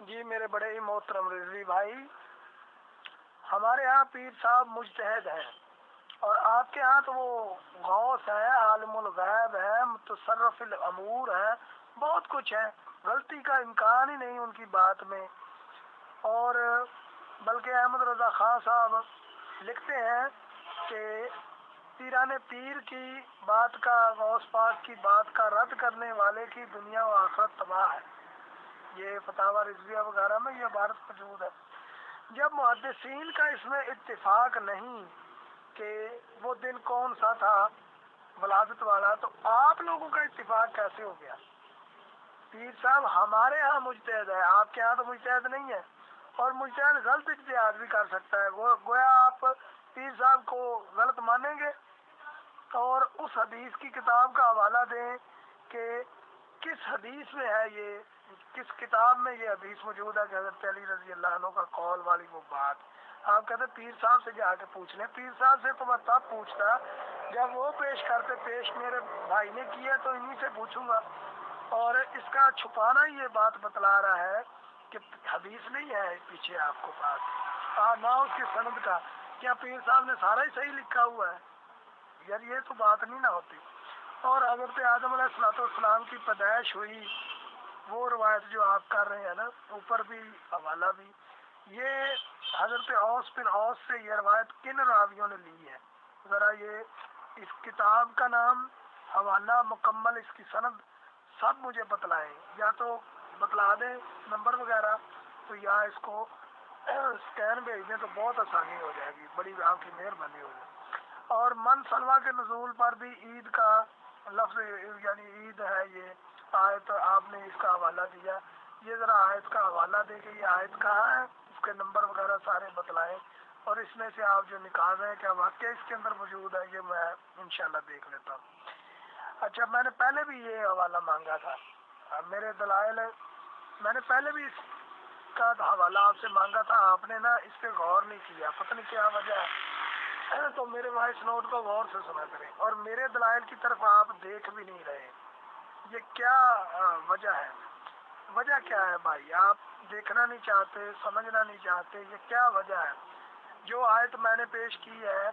جی میرے بڑے ہی محترم رضوی بھائی، ہمارے ہاں پیر صاحب مجتہد ہیں، اور آپ کے ہاں تو وہ غوث ہے، عالم الغیب ہے، متصرف الامور ہے، بہت کچھ ہے، غلطی کا امکان ہی نہیں ان کی بات میں۔ اور بلکہ احمد رضا خان صاحب لکھتے ہیں کہ پیران پیر کی بات کا، غوث پاک کی بات کا رد کرنے والے کی دنیا و آخرت تباہ ہے۔ یہ فتاوی رضویہ وغیرہ میں یہ عبارت موجود ہے۔ جب محدثین کا اس میں اتفاق نہیں کہ وہ دن کون سا تھا ولادت والا، تو آپ لوگوں کا اتفاق کیسے ہو گیا؟ پیر صاحب ہمارے ہاں مجتہد ہے، آپ کے ہاں تو مجتہد نہیں ہے، اور مجتہد غلط اجتہاد بھی کر سکتا ہے۔ گویا آپ پیر صاحب کو غلط مانیں گے اور اس حدیث کی کتاب کا حوالہ دیں کہ کس حدیث میں ہے، یہ کس کتاب میں یہ حدیث موجود ہے کہ حضرت علی رضی اللہ عنہ کا قول والی وہ بات۔ آپ کہتے پیر صاحب سے جا کے پوچھ لیں۔ پیر صاحب سے تو میں تب پوچھتا جب وہ پیش کرتے، پیش میرے بھائی نے کی ہے تو انہی سے پوچھوں گا۔ اور اس کا چھپانا ہی یہ بات بتلا رہا ہے کہ حدیث نہیں ہے پیچھے آپ کو پاس، نہ اس کی سند کا۔ کیا پیر صاحب نے سارا ہی صحیح لکھا ہوا ہے؟ یار یہ تو بات نہیں نہ ہوتی۔ اور حضرت آدم علیہ السلام کی پیدائش ہوئی، وہ روایت جو آپ کر رہے ہیں نا، اوپر بھی حوالہ بھی، یہ حضرت اوس بن اوس سے یہ روایت کن راویوں نے لی ہے؟ ذرا یہ اس کتاب کا نام، حوالہ، مکمل اس کی سند سب مجھے بتلائیں، یا تو بتلا دیں نمبر وغیرہ، تو یا اس کو اسکین بھیج دیں تو بہت آسانی ہو جائے گی، بڑی آپ کی مہربانی ہو جائے۔ اور من سلوہ کے نزول پر بھی عید کا لفظ، یعنی عید ہے، یہ آیت آپ نے اس کا حوالہ دیا، یہ ذرا آیت کا حوالہ دے کہ یہ آیت کہاں ہے، اس کے نمبر وغیرہ سارے بتلائیں، اور اس میں سے آپ جو نکال رہے ہیں کیا واقعی اس کے اندر موجود ہے، یہ میں انشاءاللہ دیکھ لیتا ہوں۔ اچھا، میں نے پہلے بھی یہ حوالہ مانگا تھا، میرے دلائل، میں نے پہلے بھی اس کا حوالہ آپ سے مانگا تھا، آپ نے نا اس پہ غور نہیں کیا، پتہ نہیں کیا وجہ ہے۔ تو میرے وائس نوٹ کو غور سے سنا کریں، اور میرے دلائل کی طرف آپ دیکھ بھی نہیں رہے، یہ کیا وجہ ہے؟ وجہ کیا ہے بھائی؟ آپ دیکھنا نہیں چاہتے، سمجھنا نہیں چاہتے، یہ کیا وجہ ہے؟ جو آیت میں نے پیش کی ہے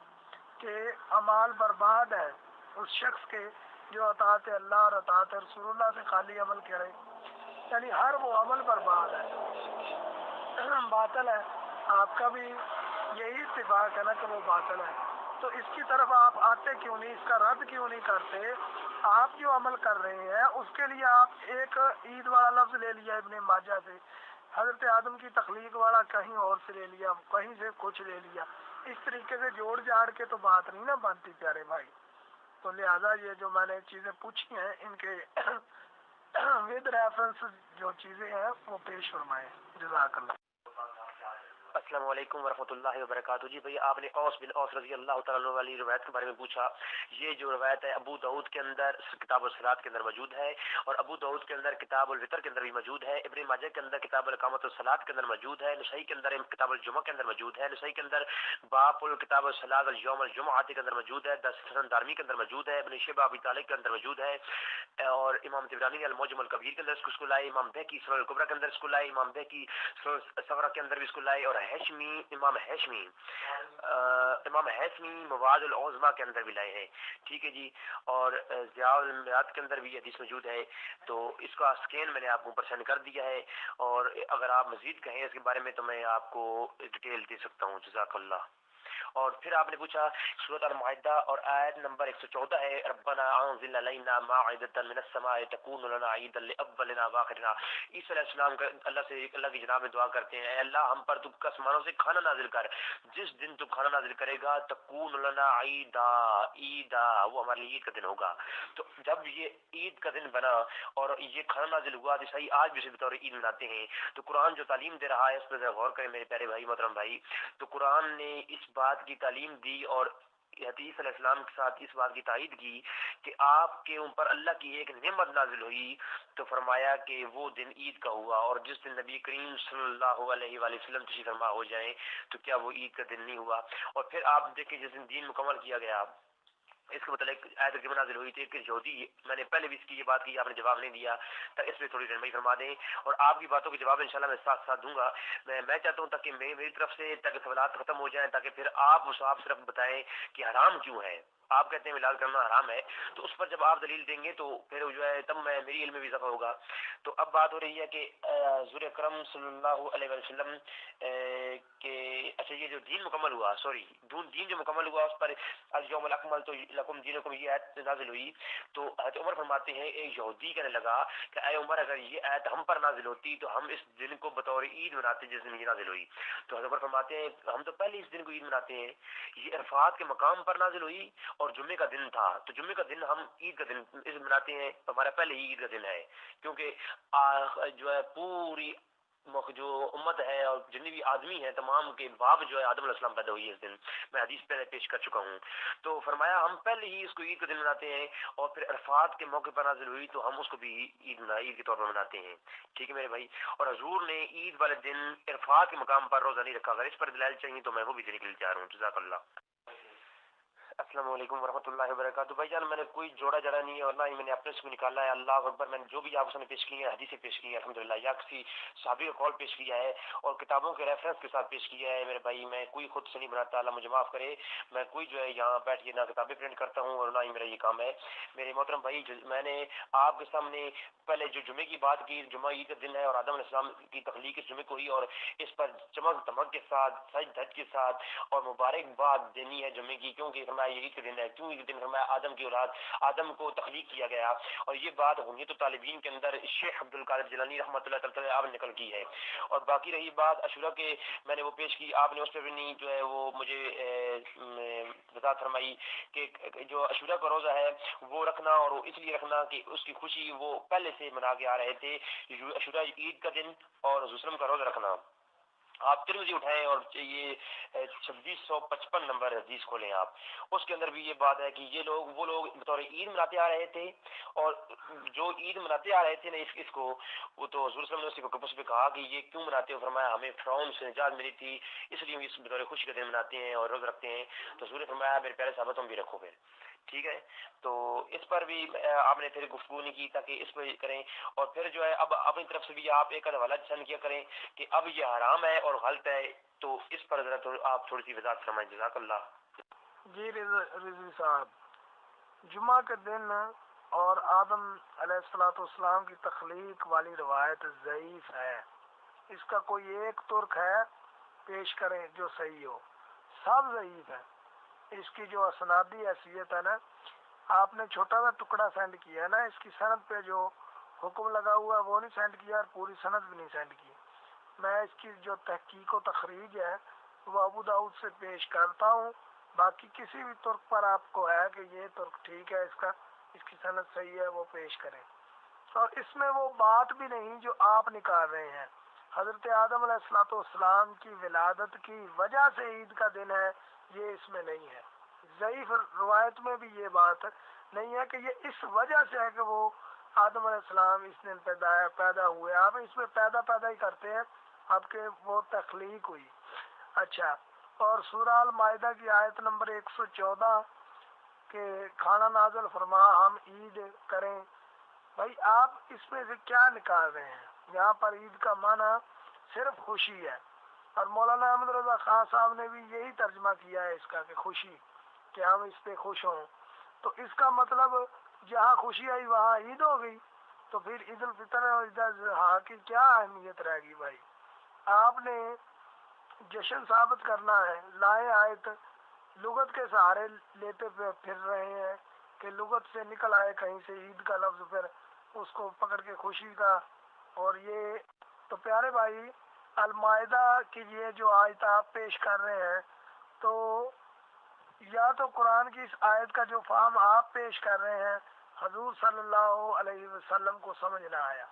کہ اعمال برباد ہے اس شخص کے جو اطاعت اللہ اور اطاعت رسول اللہ سے خالی عمل کرے، یعنی ہر وہ عمل برباد ہے، باطل ہے۔ آپ کا بھی یہی اتفاق ہے نا کہ وہ باطل ہے، تو اس کی طرف آپ آتے کیوں نہیں، اس کا رد کیوں نہیں کرتے؟ آپ جو عمل کر رہے ہیں اس کے لیے آپ ایک عید والا لفظ لے لیا ابن ماجہ سے، حضرت آدم کی تخلیق والا کہیں اور سے لے لیا، کہیں سے کچھ لے لیا، اس طریقے سے جوڑ جاڑ کے تو بات نہیں نا بنتی پیارے بھائی۔ تو لہٰذا یہ جو میں نے چیزیں پوچھی ہیں ان کے ود ریفرنس جو چیزیں ہیں وہ پیش فرمائیں، جزاک اللہ۔ السلام علیکم ورحمۃ اللہ وبرکاتہ۔ جی بھائی، آپ نے اوس بن اوس رضی اللہ تعالیٰ عنہ والی روایت کے بارے میں پوچھا۔ یہ جو روایت ہے ابو داؤد کے اندر کتاب الصلاۃ کے اندر موجود ہے، اور ابو داؤد کے اندر کتاب الفطر کے اندر بھی موجود ہے، ابن ماجہ کے اندر کتاب الاقامۃ الصلاۃ کے اندر موجود ہے، نسائی کے اندر کتاب الجمعہ کے اندر موجود ہے، نسائی کے اندر باب الکتاب الصلاۃ اليوم الجمعہ کے اندر موجود ہے، سنن دارمی کے اندر موجود ہے، ابن شیبہ ابی طالب کے اندر موجود ہے، اور امام طبرانی المعجم الکبیر کے اندر اس کو لائے، امام بہقی سنن الکبریٰ کے اندر اس کو لائے، امام بہقی صغرا کے اندر بھی اس کو لائے، اور امام ہیثمی مواد العظمیٰ کے اندر بھی لائے ہیں، ٹھیک ہے جی۔ اور ضیاء المیات کے اندر بھی حدیث موجود ہے، تو اس کا اسکین میں نے آپ کو اوپر سینڈ کر دیا ہے، اور اگر آپ مزید کہیں اس کے بارے میں تو میں آپ کو ڈیٹیل دے سکتا ہوں، جزاک اللہ۔ اور پھر آپ نے پوچھا سورۃ المائدہ اور آیت نمبر 114 ہے، ربنا انزل علینا مائدۃ من السماء تکون لنا عیدا لاولنا واخرنا۔ عیسیٰ علیہ السلام کا اللہ کی جناب میں دعا کرتے ہیں، اے اللہ ہم پر تو آسمانوں سے کھانا نازل کر، جس دن تو کھانا نازل کرے گا تکون لنا عیدا، وہ ہمارے لیے عید کا دن ہوگا۔ تو جب یہ عید کا دن بنا اور یہ کھانا نازل ہوا تو صحیح آج بھی اسے بطور عید مناتے ہیں۔ تو قرآن جو تعلیم دے رہا ہے اس پر ذرا غور کریں میرے پیارے بھائی، محترم بھائی۔ تو قرآن نے اس بات کی تعلیم دی اور حدیث علیہ السلام کے ساتھ اس بات کی تائید کی کہ آپ کے اوپر اللہ کی ایک نعمت نازل ہوئی، تو فرمایا کہ وہ دن عید کا ہوا، اور جس دن نبی کریم صلی اللہ علیہ وآلہ وسلم تشریف فرما ہو جائیں تو کیا وہ عید کا دن نہیں ہوا؟ اور پھر آپ دیکھیں جس دن دین مکمل کیا گیا اس کے متعلق آیت کریمہ نازل ہوئی تھی کہ یہودی، میں نے پہلے بھی اس کی یہ بات کی، آپ نے جواب نہیں دیا، تو اس پہ تھوڑی رہنمائی فرما دیں، اور آپ کی باتوں کے جواب انشاءاللہ میں ساتھ ساتھ دوں گا۔ میں چاہتا ہوں تاکہ میری طرف سے تاکہ سوالات ختم ہو جائیں، تاکہ پھر آپ صرف بتائیں کہ حرام کیوں ہے۔ آپ کہتے ہیں ملاد کرنا حرام ہے، تو اس پر جب آپ دلیل دیں گے تو پھر جو ہے تب میری علم میں بھی اضافہ ہوگا۔ تو اب بات ہو رہی ہے کہ حضور اکرم صلی اللہ علیہ وسلم کہ اچھا یہ جو دین مکمل ہوا، دین جو مکمل ہوا اس پر اليوم اکملت لکم دینکم یہ آیت نازل ہوئی، تو حضرت عمر فرماتے ہیں ایک یہودی کہنے لگا کہ اے عمر اگر یہ آیت ہم پر نازل ہوتی تو ہم اس دن کو بطور عید مناتے جس دن یہ نازل ہوئی۔ تو حضرت عمر فرماتے ہیں ہم تو پہلے اس دن کو عید مناتے ہیں، یہ عرفات کے مقام پر نازل ہوئی اور جمعے کا دن تھا، تو جمعے کا دن ہم عید کا دن اس مناتے ہیں، ہمارا پہلے ہی عید کا دن ہے، کیونکہ جو ہے پوری جو امت ہے اور جتنے بھی آدمی ہیں تمام کے باپ جو ہے آدم علیہ السلام پیدا ہوئی ہے اس دن، میں حدیث پہلے پیش کر چکا ہوں۔ تو فرمایا ہم پہلے ہی اس کو عید کا دن مناتے ہیں، اور پھر عرفات کے موقع پر نازل ہوئی تو ہم اس کو بھی عید کے طور پر مناتے ہیں، ٹھیک ہے میرے بھائی۔ اور حضور نے عید والے دن عرفات کے مقام پر روزہ نہیں رکھا، اگر اس پر دلائل چاہیے تو میں وہ بھی دینے کے لیے تیار ہوں۔ جزاک اللہ۔ السلام علیکم ورحمۃ اللہ وبرکاتہ۔ بھائی جان میں نے کوئی جوڑا جڑا نہیں ہے اور نہ ہی میں نے اپنے سے کوئی نکالا ہے، اللہ اکبر۔ میں نے جو بھی آپ نے پیش کی ہے حدیثیں پیش کی ہیں الحمدللہ، یا کسی صحابی کا قول پیش کیا ہے اور کتابوں کے ریفرنس کے ساتھ پیش کیا ہے میرے بھائی، میں کوئی خود سے نہیں بناتا، اللہ مجھے معاف کرے، میں کوئی جو ہے یہاں بیٹھ کے نہ کتابیں پرنٹ کرتا ہوں اور نہ ہی میرا یہ کام ہے۔ میرے محترم بھائی میں نے آپ کے سامنے پہلے جو جمعے کی بات کی، جمعہ عید کا دن ہے اور آدم علیہ السلام کی تخلیق اس جمعے کو ہوئی، اور اس پر چمک دھمک کے ساتھ سج دھج کے ساتھ اور مبارکباد دینی ہے جمعے کی، کیونکہ فرمایا یہ عید کا دن ہے، کیوں عید کا دن فرمایا آدم کی اولاد آدم کو تخلیق کیا گیا، اور یہ بات حمیت الطالبین کے اندر شیخ عبد القادر جیلانی رحمۃ اللہ تعالی آپ نے نقل کی ہے۔ اور باقی رہی بات عاشورہ کے، میں نے وہ پیش کی، آپ نے اس پہ بھی نہیں جو ہے وہ مجھے وضاحت فرمائی کہ جو عاشورہ کا روزہ ہے وہ رکھنا، اور اس لیے رکھنا کہ اس کی خوشی وہ پہلے سے منا کے آ رہے تھے، عاشورہ عید کا دن اور حضور صلی اللہ علیہ وسلم کا روزہ رکھنا۔ آپ ترمذی اٹھائیں اور یہ 2655 نمبر حدیث کھولیں آپ، اس کے اندر بھی یہ بات ہے کہ یہ لوگ وہ لوگ بطور عید مناتے آ رہے تھے، اور جو عید مناتے آ رہے تھے نا اس کو، وہ تو حضور صلی اللہ علیہ وسلم نے اس پہ کہا کہ یہ کیوں مناتے ہو، فرمایا ہمیں فرعون سے نجات ملی تھی اس لیے ہم اس بطور خوشی کا دن مناتے ہیں اور روزہ رکھتے ہیں، تو حضور نے فرمایا میرے پیارے صحابہ تم بھی رکھو پھر، ٹھیک ہے۔ تو اس پر بھی آپ نے پھر گفتگو نہیں کی تاکہ اس پہ کریں، اور پھر جو ہے اب اپنی طرف سے بھی آپ ایک حوالہ چند کیا کریں کہ اب یہ حرام ہے اور غلط ہے، تو اس پر ذرا آپ تھوڑی سی وضاحت فرمائیں، جزاک اللہ۔ جی رضوی صاحب، جمعہ کے دن اور آدم علیہ السلام کی تخلیق والی روایت ضعیف ہے، اس کا کوئی ایک ترک ہے پیش کریں جو صحیح ہو، سب ضعیف ہے۔ اس کی جو اسنادی حیثیت ہے نا، آپ نے چھوٹا سا ٹکڑا سینڈ کیا ہے نا، اس کی سند پہ جو حکم لگا ہوا ہے وہ نہیں سینڈ کیا، اور پوری سند بھی نہیں سینڈ کی۔ میں اس کی جو تحقیق و تخریج ہے وہ ابو داؤد سے پیش کرتا ہوں، باقی کسی بھی ترک پر آپ کو ہے کہ یہ ترک ٹھیک ہے، اس کی سند صحیح ہے، وہ پیش کریں۔ اور اس میں وہ بات بھی نہیں جو آپ نکال رہے ہیں، حضرت آدم علیہ السلام کی ولادت کی وجہ سے عید کا دن ہے، یہ اس میں نہیں ہے۔ ضعیف روایت میں بھی یہ بات نہیں ہے کہ یہ اس وجہ سے ہے کہ وہ آدم علیہ السلام اس دن پیدا ہوئے، آپ اس میں پیدا ہی کرتے ہیں، آپ کے وہ تخلیق ہوئی۔ اچھا، اور سورہ المائدہ کی آیت نمبر 114 کہ کھانا نازل فرما ہم عید کریں، بھائی آپ اس میں سے کیا نکال رہے ہیں؟ یہاں پر عید کا معنی صرف خوشی ہے، اور مولانا احمد رضا خان صاحب نے بھی یہی ترجمہ کیا ہے اس کا کہ خوشی، کہ ہم اس پہ خوش ہوں، تو اس کا مطلب جہاں خوشی آئی وہاں عید ہو گئی، تو پھر عید الفطر اور عید الاضحیٰ کی کیا اہمیت رہے گی؟ بھائی آپ نے جشن ثابت کرنا ہے، لائے آیت لغت کے سہارے لیتے پھر رہے ہیں کہ لغت سے نکل آئے کہیں سے عید کا لفظ، پھر اس کو پکڑ کے خوشی کا، اور یہ تو پیارے بھائی المائدہ کی یہ جو آیت آپ پیش کر رہے ہیں، تو یا تو قرآن کی اس آیت کا جو فہم آپ پیش کر رہے ہیں حضور صلی اللہ علیہ وسلم کو سمجھ نہ آیا،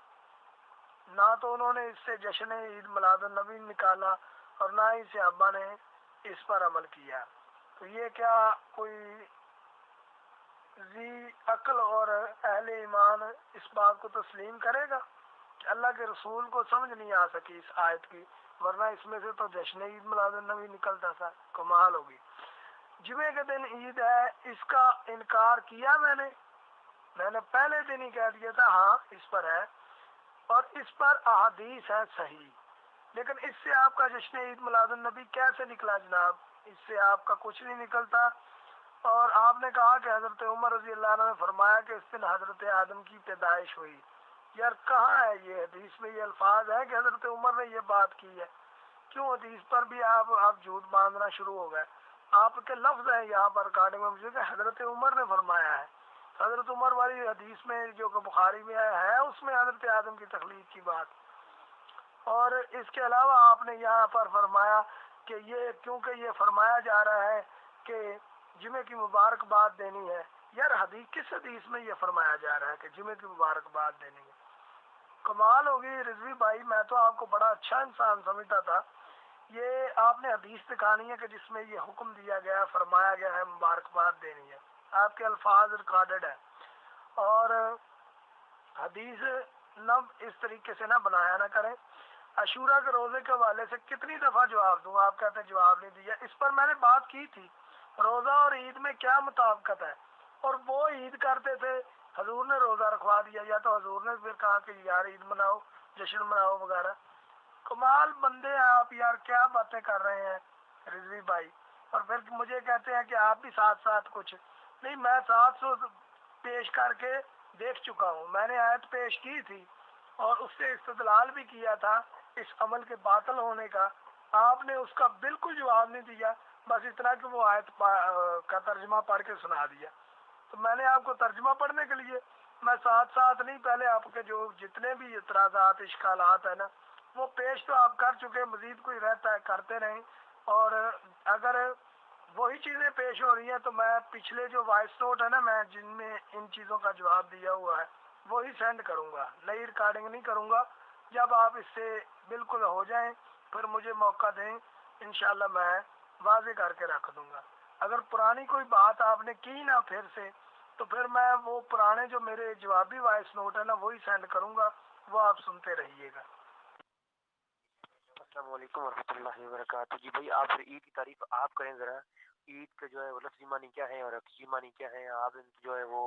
نہ تو انہوں نے اس سے جشن عید میلاد النبی نکالا اور نہ ہی صحابہ نے اس پر عمل کیا، تو یہ کیا کوئی ذی عقل اور اہل ایمان اس بات کو تسلیم کرے گا کہ اللہ کے رسول کو سمجھ نہیں آ سکی اس آیت کی، ورنہ اس میں سے تو جشن عید میلاد النبی نکلتا تھا، کمال ہوگی۔ جمعے کے دن عید ہے، اس کا انکار کیا میں نے پہلے دن ہی کہہ دیا تھا ہاں اس پر ہے، اور اس پر احادیث ہے صحیح، لیکن اس سے آپ کا جشن عید میلاد النبی کیسے نکلا جناب؟ اس سے آپ کا کچھ نہیں نکلتا۔ اور آپ نے کہا کہ حضرت عمر رضی اللہ عنہ نے فرمایا کہ اس دن حضرت آدم کی پیدائش ہوئی۔ یار کہاں ہے یہ حدیث میں یہ الفاظ ہے کہ حضرت عمر نے یہ بات کی ہے؟ کیوں حدیث پر بھی آپ جھوٹ باندھنا شروع ہو گئے؟ آپ کے لفظ ہیں یہاں پر ریکارڈنگ میں مجھے کہ حضرت عمر نے فرمایا ہے۔ حضرت عمر والی حدیث میں جو کہ بخاری میں ہے اس میں حضرت آدم کی تخلیق کی بات، اور اس کے علاوہ آپ نے یہاں پر فرمایا کہ یہ کیونکہ یہ فرمایا جا رہا ہے کہ جمعے کی مبارکباد دینی ہے۔ یار حدیث کس حدیث میں یہ فرمایا جا رہا ہے کہ جمعے کی مبارکباد دینی ہے؟ کمال ہوگی رضوی بھائی، میں تو آپ کو بڑا اچھا انسان سمجھتا تھا۔ یہ آپ نے حدیث دکھانی ہے کہ جس میں یہ حکم دیا گیا، فرمایا گیا ہے مبارکباد دینی ہے، آپ کے الفاظ ریکارڈڈ ہیں۔ اور حدیث نہ اس طریقے سے نہ بنایا نہ کریں۔ عاشورہ کے روزے کے حوالے سے کتنی دفعہ جواب دوں، آپ کہتے ہیں جواب نہیں دیا۔ اس پر میں نے بات کی تھی، روزہ اور عید میں کیا مطابقت ہے؟ اور وہ عید کرتے تھے، حضور نے روزہ رکھوا دیا، یا تو حضور نے پھر کہا کہ یار عید مناؤ، جشن مناؤ وغیرہ۔ کمال بندے ہیں آپ یار، کیا باتیں کر رہے ہیں رضوی بھائی؟ اور پھر مجھے کہتے ہیں کہ آپ بھی ساتھ ساتھ کچھ نہیں۔ میں 700 پیش کر کے دیکھ چکا ہوں، میں نے آیت پیش کی تھی اور اس سے استدلال بھی کیا تھا اس عمل کے باطل ہونے کا۔ آپ نے اس کا بالکل جواب نہیں دیا، بس اتنا کہ وہ آیت کا ترجمہ پڑھ کے سنا دیا۔ تو میں نے آپ کو ترجمہ پڑھنے کے لیے، میں ساتھ ساتھ نہیں، پہلے آپ کے جو جتنے بھی اعتراضات اشکالات ہیں نا وہ پیش تو آپ کر چکے، مزید کوئی رہتا ہے کرتے رہیں۔ اور اگر وہی چیزیں پیش ہو رہی ہیں تو میں پچھلے جو وائس نوٹ ہے نا میں جن میں ان چیزوں کا جواب دیا ہوا ہے وہی سینڈ کروں گا، نئی ریکارڈنگ نہیں کروں گا۔ جب آپ اس سے بالکل ہو جائیں پھر مجھے موقع دیں، انشاءاللہ میں واضح کر کے رکھ دوں گا۔ اگر پرانی کوئی بات آپ نے کی نا پھر سے، تو پھر میں وہ پرانے جو میرے جوابی وائس نوٹ ہے نا وہی سینڈ کروں گا، وہ آپ سنتے رہیے گا۔ السلام علیکم ورحمۃ اللہ وبرکاتہ۔ جی بھائی آپ عید کی تعریف آپ کریں ذرا، عید کا جو ہے وہ لفظی معنی کیا ہے اور حقیقی معنی کیا ہے، آپ جو ہے وہ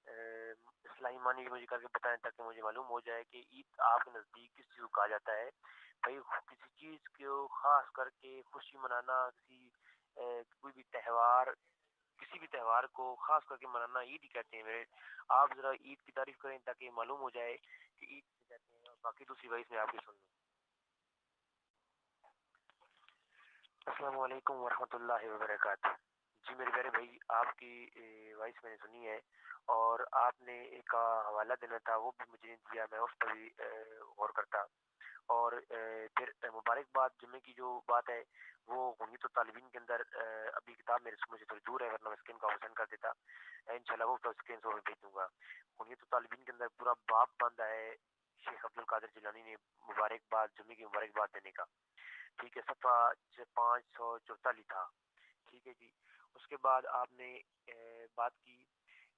اصطلاحی معنی مجھے کر کے بتائیں تاکہ مجھے معلوم ہو جائے کہ عید آپ کے نزدیک کس چیز کو کہا جاتا ہے۔ بھائی کسی چیز کو خاص کر کے خوشی منانا، کوئی بھی تہوار، کسی بھی تہوار کو خاص کر کے منانا عید ہی کہتے ہیں میرے۔ آپ ذرا عید کی تعریف کریں تاکہ معلوم ہو جائے کہ عید کسے کہتے ہیں، اور باقی دوسری وائس میں آپ کی سن لوں۔ السلام علیکم ورحمۃ اللہ وبرکاتہ۔ جی میرے پیارے بھائی، آپ کی وائس میں نے سنی ہے اور آپ نے ایک حوالہ دینا تھا وہ بھی مجھے نہیں دیا، میں اس پر بھی غور کرتا۔ اور پھر مبارکباد جمعے کی جو بات ہے وہ غنیت الطالبین کے اندر ابھی کتاب میرے سمجھ سے تھوڑی دور ہے، ورنہ میں اسکرین کا آپشن کر دیتا، انشاءاللہ وہ اسکرین سے بھیج دوں گا۔ غنیت الطالبین کے اندر پورا باب باندھا ہے شیخ عبد القادر جیلانی نے مبارکباد، جمعے کی مبارکباد دینے کا، ٹھیک ہے، صفحہ 544 تھا، ٹھیک ہے جی۔ اس کے بعد آپ نے بات کی،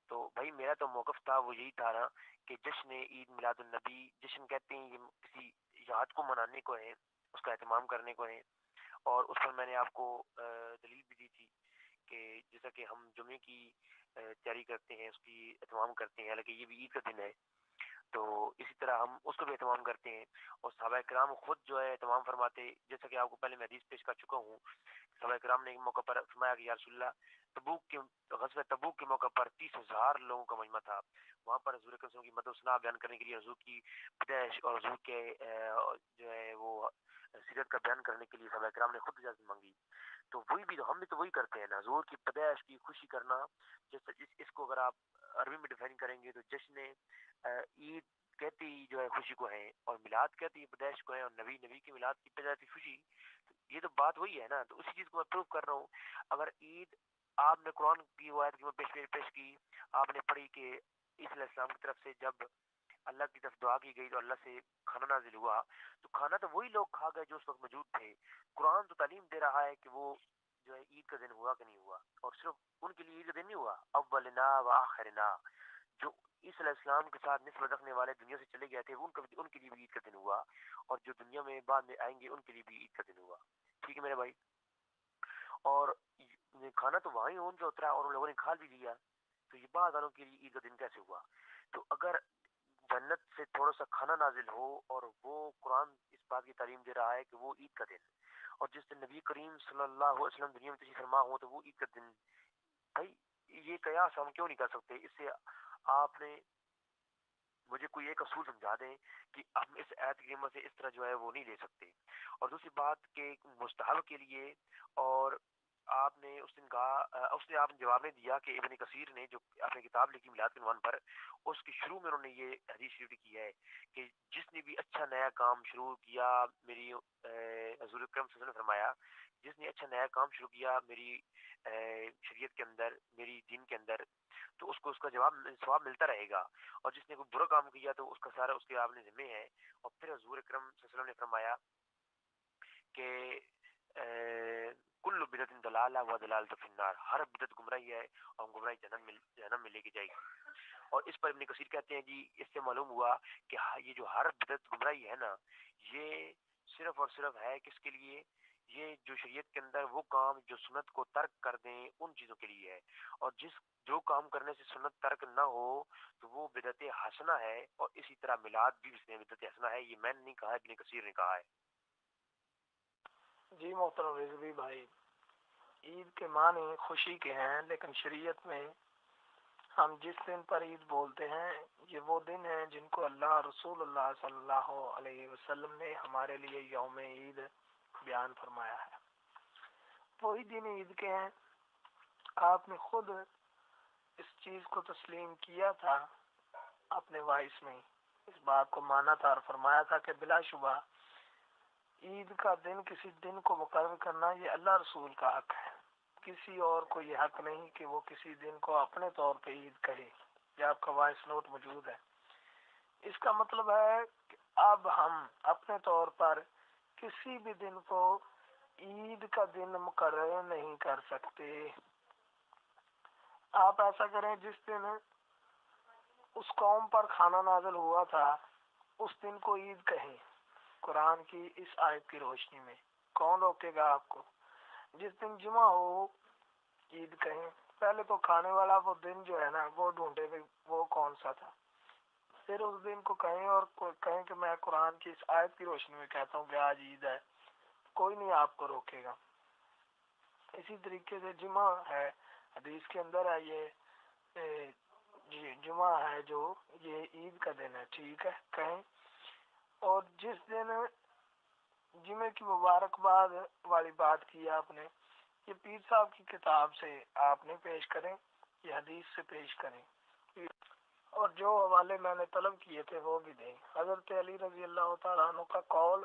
تو بھائی میرا تو موقف تھا وہ یہی تھا نا کہ جشن عید میلاد النبی، جشن کہتے ہیں یہ کسی یاد کو منانے کو ہے، اس کا اہتمام کرنے کو ہے، اور اس پر میں نے آپ کو دلیل بھی دی تھی کہ جیسا کہ ہم جمعے کی تیاری کرتے ہیں، اس کی اہتمام کرتے ہیں، حالانکہ یہ بھی عید کا دن ہے، تو اسی طرح ہم اس کو بھی اہتمام کرتے ہیں، اور صحابہ کرام خود جو ہے اہتمام فرماتے، جیسا کہ آپ کو پہلے میں حدیث پیش کر چکا ہوں۔ صحابہ کرام نے ایک موقع پر فرمایا کہ یا رسول اللہ، غزوہ تبوک کے موقع پر 30,000 لوگوں کا مجمع تھا، وہاں پر حضور اکرم صلی اللہ علیہ وسلم کی مدح و ثنا بیان کرنے کے لیے، حضور کی پیدائش اور حضور کے جو ہے وہ سیرت کا بیان کرنے کے لیے صحابہ کرام نے خود اجازت مانگی، تو وہی بھی ہم بھی تو وہی کرتے ہیں نا، حضور کی پیدائش کی خوشی کرنا، جیسے اس کو اگر آپ عربی میں ڈیفائن کریں گے تو جشن عید کہتے ہی جو ہے خوشی کو ہے، اور میلاد کہتے ہی پیدائش کو ہے، اور نبی کی میلاد کی پیدائش کی خوشی، یہ تو بات وہی ہے نا، تو اسی چیز کو میں پروف کر رہا ہوں۔ اگر عید آپ نے قرآن کی وہ آیت کی میں پیش کی، آپ نے پڑھی کہ عیسی علیہ السلام کی طرف سے جب اللہ کی طرف دعا کی گئی تو اللہ سے کھانا نازل ہوا، تو کھانا تو وہی لوگ کھا گئے جو اس وقت موجود تھے۔ قرآن تو تعلیم دے رہا ہے کہ وہ جو ہے عید کا دن ہوا کہ نہیں ہوا، اور صرف ان کے لیے عید کا دن نہیں ہوا، اولنا و آخرنا، جو عیسی علیہ السلام کے ساتھ نسبت رکھنے والے دنیا سے چلے گئے تھے ان کے لیے بھی عید کا دن ہوا، اور جو دنیا میں بعد میں آئیں گے ان کے لیے بھی عید کا دن ہوا، ٹھیک ہے میرے بھائی۔ اور کھانا تو وہاں ہی اون کا اترا اور ان لوگوں نے کھا بھی لیا، تو یہ بعض والوں کے لیے عید کا دن کیسے ہوا؟ تو اگر جنت سے تھوڑا سا کھانا نازل ہو اور وہ قرآن اس بات کی تعلیم دے رہا ہے کہ وہ عید کا دن، اور جس دن نبی کریم صلی اللہ علیہ وسلم دنیا میں تشریف فرما ہو تو وہ عید کا دن، بھائی یہ قیاس ہم کیوں نہیں کر سکتے؟ اس سے آپ نے مجھے کوئی ایک اصول سمجھا دیں کہ ہم اس آیت کریمہ سے اس طرح جو ہے وہ نہیں لے سکتے۔ اور دوسری بات کہ مستحب کے لیے، اور آپ نے اس دن کہا، اس نے آپ نے جواب نہیں دیا کہ ابن کثیر نے جو اپنی کتاب لکھی میلاد کے عنوان پر، اس کے شروع میں انہوں نے یہ حدیث شریف کی ہے کہ جس نے بھی اچھا نیا کام شروع کیا، میری حضور اکرم صلی اللہ علیہ وسلم نے فرمایا جس نے اچھا نیا کام شروع کیا میری شریعت کے اندر، میری دین کے اندر، تو اس کو اس کا ثواب ملتا رہے گا، اور جس نے کوئی برا کام کیا تو اس کا سارا اس کے آپ نے ذمہ ہے۔ اور پھر حضور اکرم صلی اللہ علیہ وسلم نے فرمایا کہ کل بدعت ضلالہ و ضلالۃ فی النار، ہر بدعت گمراہی ہے اور گمراہی جہنم میں لے کے جائے گی۔ اور اس پر ابن کثیر کہتے ہیں جی اس سے معلوم ہوا کہ یہ جو ہر بدعت گمراہی ہے نا، یہ صرف اور صرف ہے کس کے لیے؟ یہ جو شریعت کے اندر وہ کام جو سنت کو ترک کر دیں ان چیزوں کے لیے ہے، اور جو کام کرنے سے سنت ترک نہ ہو تو وہ بدعت حسنہ ہے، اور اسی طرح میلاد بھی اس میں بدعت حسنہ ہے۔ یہ میں نے نہیں کہا، ابن کثیر نے کہا ہے۔ جی محترم رضوی بھائی، عید کے معنی خوشی کے ہیں، لیکن شریعت میں ہم جس دن پر عید بولتے ہیں یہ وہ دن ہیں جن کو اللہ رسول اللہ صلی اللہ علیہ وسلم نے ہمارے لیے یوم عید بیان فرمایا ہے۔ وہی دن عید کے ہیں۔ آپ نے خود اس چیز کو تسلیم کیا تھا اپنے وائس میں، اس بات کو مانا تھا اور فرمایا تھا کہ بلا شبہ عید کا دن کسی دن کو مقرر کرنا یہ اللہ رسول کا حق ہے، کسی اور کو یہ حق نہیں کہ وہ کسی دن کو اپنے طور پہ عید کہے۔ یہ آپ کا وائس نوٹ موجود ہے۔ اس کا مطلب ہے کہ اب ہم اپنے طور پر کسی بھی دن کو عید کا دن مقرر نہیں کر سکتے۔ آپ ایسا کریں جس دن اس قوم پر کھانا نازل ہوا تھا اس دن کو عید کہیں، قرآن کی اس آیت کی روشنی میں کون روکے گا آپ کو؟ جس دن جمعہ ہو عید کہیں۔ پہلے تو کھانے والا وہ دن جو ہے نا وہ ڈھونڈے بھی وہ کون سا تھا، پھر اس دن کو کہیں اور کہیں کہ میں قرآن کی اس آیت کی روشنی میں کہتا ہوں کہ آج عید ہے، کوئی نہیں آپ کو روکے گا۔ اسی طریقے سے جمعہ ہے، حدیث کے اندر ہے یہ جمعہ ہے جو یہ عید کا دن ہے، ٹھیک ہے کہیں۔ اور جس دن جمعے کی مبارکباد والی بات کی آپ نے، یہ پیر صاحب کی کتاب سے آپ نے پیش کریں، یہ حدیث سے پیش کریں، اور جو حوالے میں نے طلب کیے تھے وہ بھی دیں۔ حضرت علی رضی اللہ تعالیٰ عنہ کا قول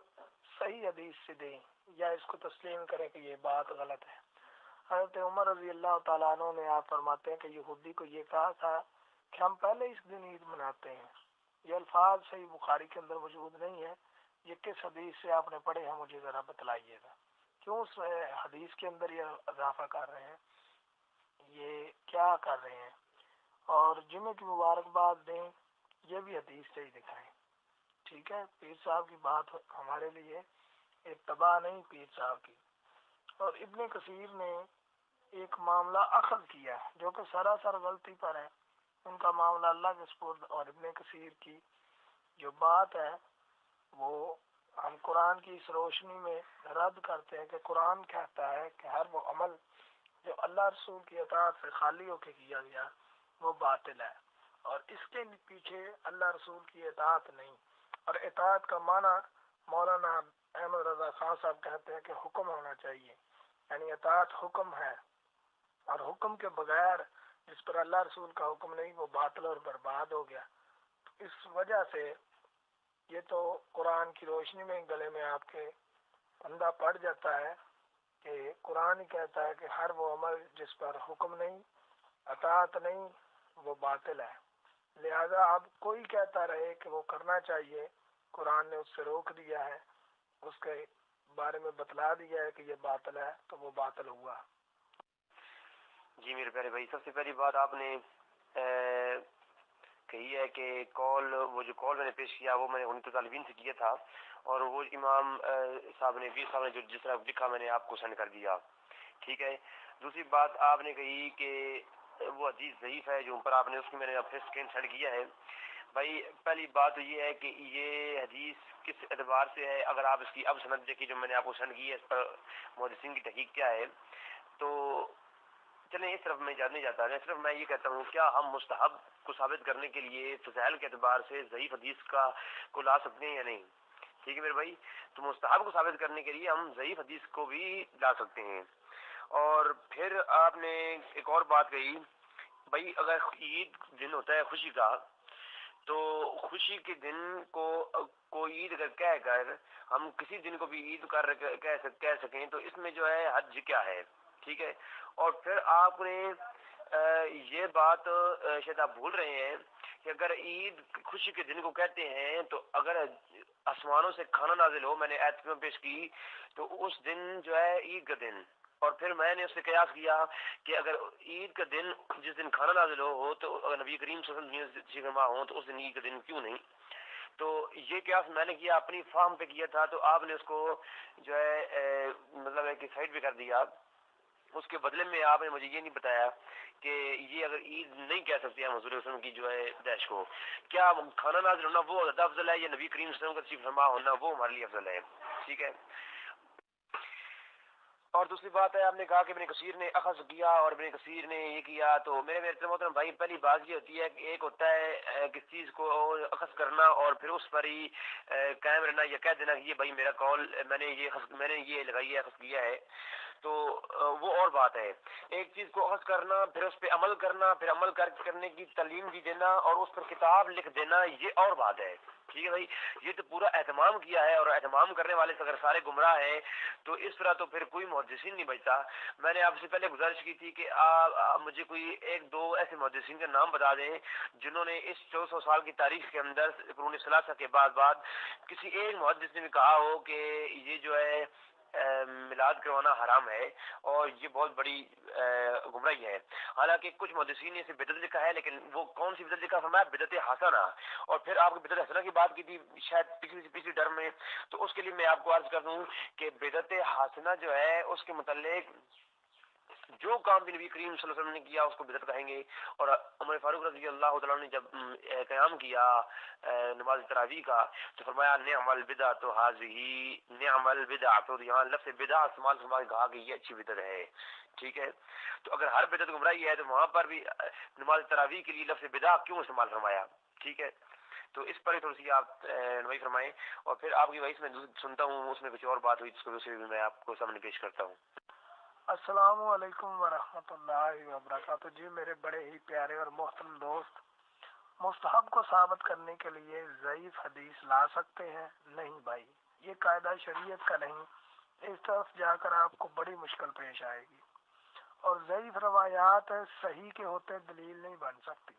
صحیح حدیث سے دیں یا اس کو تسلیم کریں کہ یہ بات غلط ہے۔ حضرت عمر رضی اللہ تعالیٰ عنہ نے آپ فرماتے ہیں کہ یہودی کو یہ کہا تھا کہ ہم پہلے اس دن عید مناتے ہیں۔ یہ الفاظ صحیح بخاری کے اندر موجود نہیں ہے، یہ کس حدیث سے آپ نے پڑھے ہیں مجھے ذرا بتلائیے گا، کیوں اس حدیث کے اندر یہ اضافہ کر رہے ہیں، یہ کیا کر رہے ہیں؟ اور جمعے کی مبارکباد دیں یہ بھی حدیث سے ہی دکھائیں، ٹھیک ہے۔ پیر صاحب کی بات ہمارے لیے اتباع نہیں پیر صاحب کی۔ اور ابن کثیر نے ایک معاملہ اخذ کیا جو کہ سراسر غلطی پر ہے، ان کا معاملہ اللہ کے سپرد، اور ابن کثیر کی جو بات ہے وہ ہم قرآن کی اس روشنی میں رد کرتے ہیں کہ قرآن کہتا ہے کہ ہر وہ عمل جو اللہ رسول کی اطاعت سے خالی ہو کے کیا گیا وہ باطل ہے، اور اس کے پیچھے اللہ رسول کی اطاعت نہیں۔ اور اطاعت کا معنی مولانا احمد رضا خان صاحب کہتے ہیں کہ حکم ہونا چاہیے، یعنی اطاعت حکم ہے، اور حکم کے بغیر جس پر اللہ رسول کا حکم نہیں وہ باطل اور برباد ہو گیا۔ اس وجہ سے یہ تو قرآن کی روشنی میں گلے میں آپ کے بندہ پڑ جاتا ہے کہ قرآن ہی کہتا ہے کہ ہر وہ عمل جس پر حکم نہیں، اطاعت نہیں، وہ باطل ہے۔ لہذا اب کوئی کہتا رہے کہ وہ کرنا چاہیے، قرآن نے اس سے روک دیا ہے، اس کے بارے میں بتلا دیا ہے کہ یہ باطل ہے، تو وہ باطل ہوا۔ جی میرے پیارے بھائی، سب سے پہلی بات آپ نے کہی ہے کہ وہ جو کال میں نے پیش کیا وہ میں نے ان کے طالبین سے کیا تھا، اور وہ امام صاحب نے پیر صاحب نے جو جس طرح لکھا میں نے آپ کو سینڈ کر دیا ٹھیک ہے. دوسری بات آپ نے کہی کہ وہ حدیث ضعیف ہے جو اوپر آپ نے، اس کی میں نے پھر اسکرین شیئر کیا ہے. بھائی پہلی بات تو یہ ہے کہ یہ حدیث کس اعتبار سے ہے. اگر آپ اس کی اب سند دیکھیے جو میں نے آپ کو سند کی ہے، اس پر محدثین کی تحقیق کیا ہے، تو چلیں اس طرف میں نہیں جاتا ہے. صرف میں یہ کہتا ہوں کیا ہم مستحب کو ثابت کرنے کے لیے فضائل کے اعتبار سے ضعیف حدیث کو لا سکتے ہیں یا نہیں؟ ٹھیک ہے میرے بھائی. تو مستحب کو ثابت کرنے کے لیے ہم ضعیف حدیث کو بھی لا سکتے ہیں. اور پھر آپ نے ایک اور بات کہی بھائی، اگر عید دن ہوتا ہے خوشی کا، تو خوشی کے دن کو عید اگر کہہ کر ہم کسی دن کو بھی عید کہہ سکیں تو اس میں جو ہے حج کیا ہے؟ ٹھیک ہے. اور پھر آپ نے یہ بات شاید آپ بھول رہے ہیں کہ اگر عید خوشی کے دن کو کہتے ہیں تو اگر آسمانوں سے کھانا نازل ہو، میں نے آیت میں پیش کی، تو اس دن جو ہے عید کا دن. اور پھر میں نے اس سے قیاس کیا کہ اگر عید کا دن جس دن کھانا نازل ہو تو اگر نبی کریم صلی اللہ علیہ وسلم ہوں تو اس دن عید کا دن کیوں نہیں؟ تو یہ قیاس میں نے کیا، اپنی فہم پہ کیا تھا، تو آپ نے اس کو جو ہے مطلب ہے کہ سائڈ پہ کر دیا. اس کے بدلے میں آپ نے مجھے یہ نہیں بتایا کہ یہ اگر عید نہیں کہہ سکتے ہم حضور وسلم کی جو ہے پیدائش کو، کیا کھانا نازل ہونا وہ زیادہ افضل ہے یا نبی کریم صلی اللہ علیہ وسلم کا تشریف فرما ہونا وہ ہمارے لیے افضل ہے؟ ٹھیک ہے. اور دوسری بات ہے، آپ نے کہا کہ ابن کثیر نے اخذ کیا اور ابن کثیر نے یہ کیا. تو میرے محترم بھائی، پہلی بات یہ ہوتی ہے کہ ایک ہوتا ہے کس چیز کو اخذ کرنا اور پھر اس پر ہی قائم رہنا یا کہہ دینا کہ یہ بھائی میرا قول میں نے یہ لگائی ہے، اخذ کیا ہے، تو وہ اور بات ہے. ایک چیز کو اخذ کرنا، پھر اس پہ عمل کرنا، پھر عمل کرنے کی تعلیم بھی دینا اور اس پر کتاب لکھ دینا، یہ اور بات ہے. ٹھیک ہے بھائی. یہ تو پورا اہتمام کیا ہے، اور اہتمام کرنے والے سے اگر سارے گمراہ ہیں تو اس طرح تو پھر کوئی محدثین نہیں بچتا. میں نے آپ سے پہلے گزارش کی تھی کہ آپ مجھے کوئی ایک دو ایسے محدثین کا نام بتا دیں جنہوں نے اس 1400 سال کی تاریخ کے اندر قرون ثلاثہ کے بعد کسی ایک محدث نے بھی کہا ہو کہ یہ جو ہے میلاد کروانا حرام ہے اور یہ بہت بڑی گمراہی ہے. حالانکہ کچھ محدثین نے اسے بدعت لکھا ہے، لیکن وہ کون سی بدعت لکھا؟ فرمایا بدعت حسنہ. اور پھر آپ کو بدعت حسنہ کی بات کی تھی شاید پچھلی ٹرم میں، تو اس کے لیے میں آپ کو عرض کر دوں کہ بدعت حسنہ جو ہے اس کے متعلق جو کام بھی نبی کریم صلی اللہ علیہ وسلم نے کیا اس کو بدعت کہیں گے. اور عمر فاروق رضی اللہ تعالیٰ نے جب قیام کیا نماز تراویح کا تو فرمایا نعم البدعۃ ھذہ، نعم البدعۃ، تو یہاں لفظ بدعہ استعمال فرما کہا کہ یہ اچھی بدعت ہے. ٹھیک ہے. تو اگر ہر بدعت گمراہی ہے تو وہاں پر بھی نماز تراویح کے لیے لفظ بدعہ کیوں استعمال فرمایا؟ ٹھیک ہے. تو اس پر تھوڑی سی آپ رہنمائی فرمائیں. اور پھر آپ کی وائس میں سنتا ہوں اس میں کچھ اور بات ہوئی جس کو بھی میں آپ کو سامنے پیش کرتا ہوں. السلام علیکم ورحمۃ اللہ وبرکاتہ. جی میرے بڑے ہی پیارے اور محترم دوست، مستحب کو ثابت کرنے کے لیے ضعیف حدیث لا سکتے ہیں؟ نہیں بھائی، یہ قاعدہ شریعت کا نہیں. اس طرف جا کر آپ کو بڑی مشکل پیش آئے گی. اور ضعیف روایات صحیح کے ہوتے دلیل نہیں بن سکتی.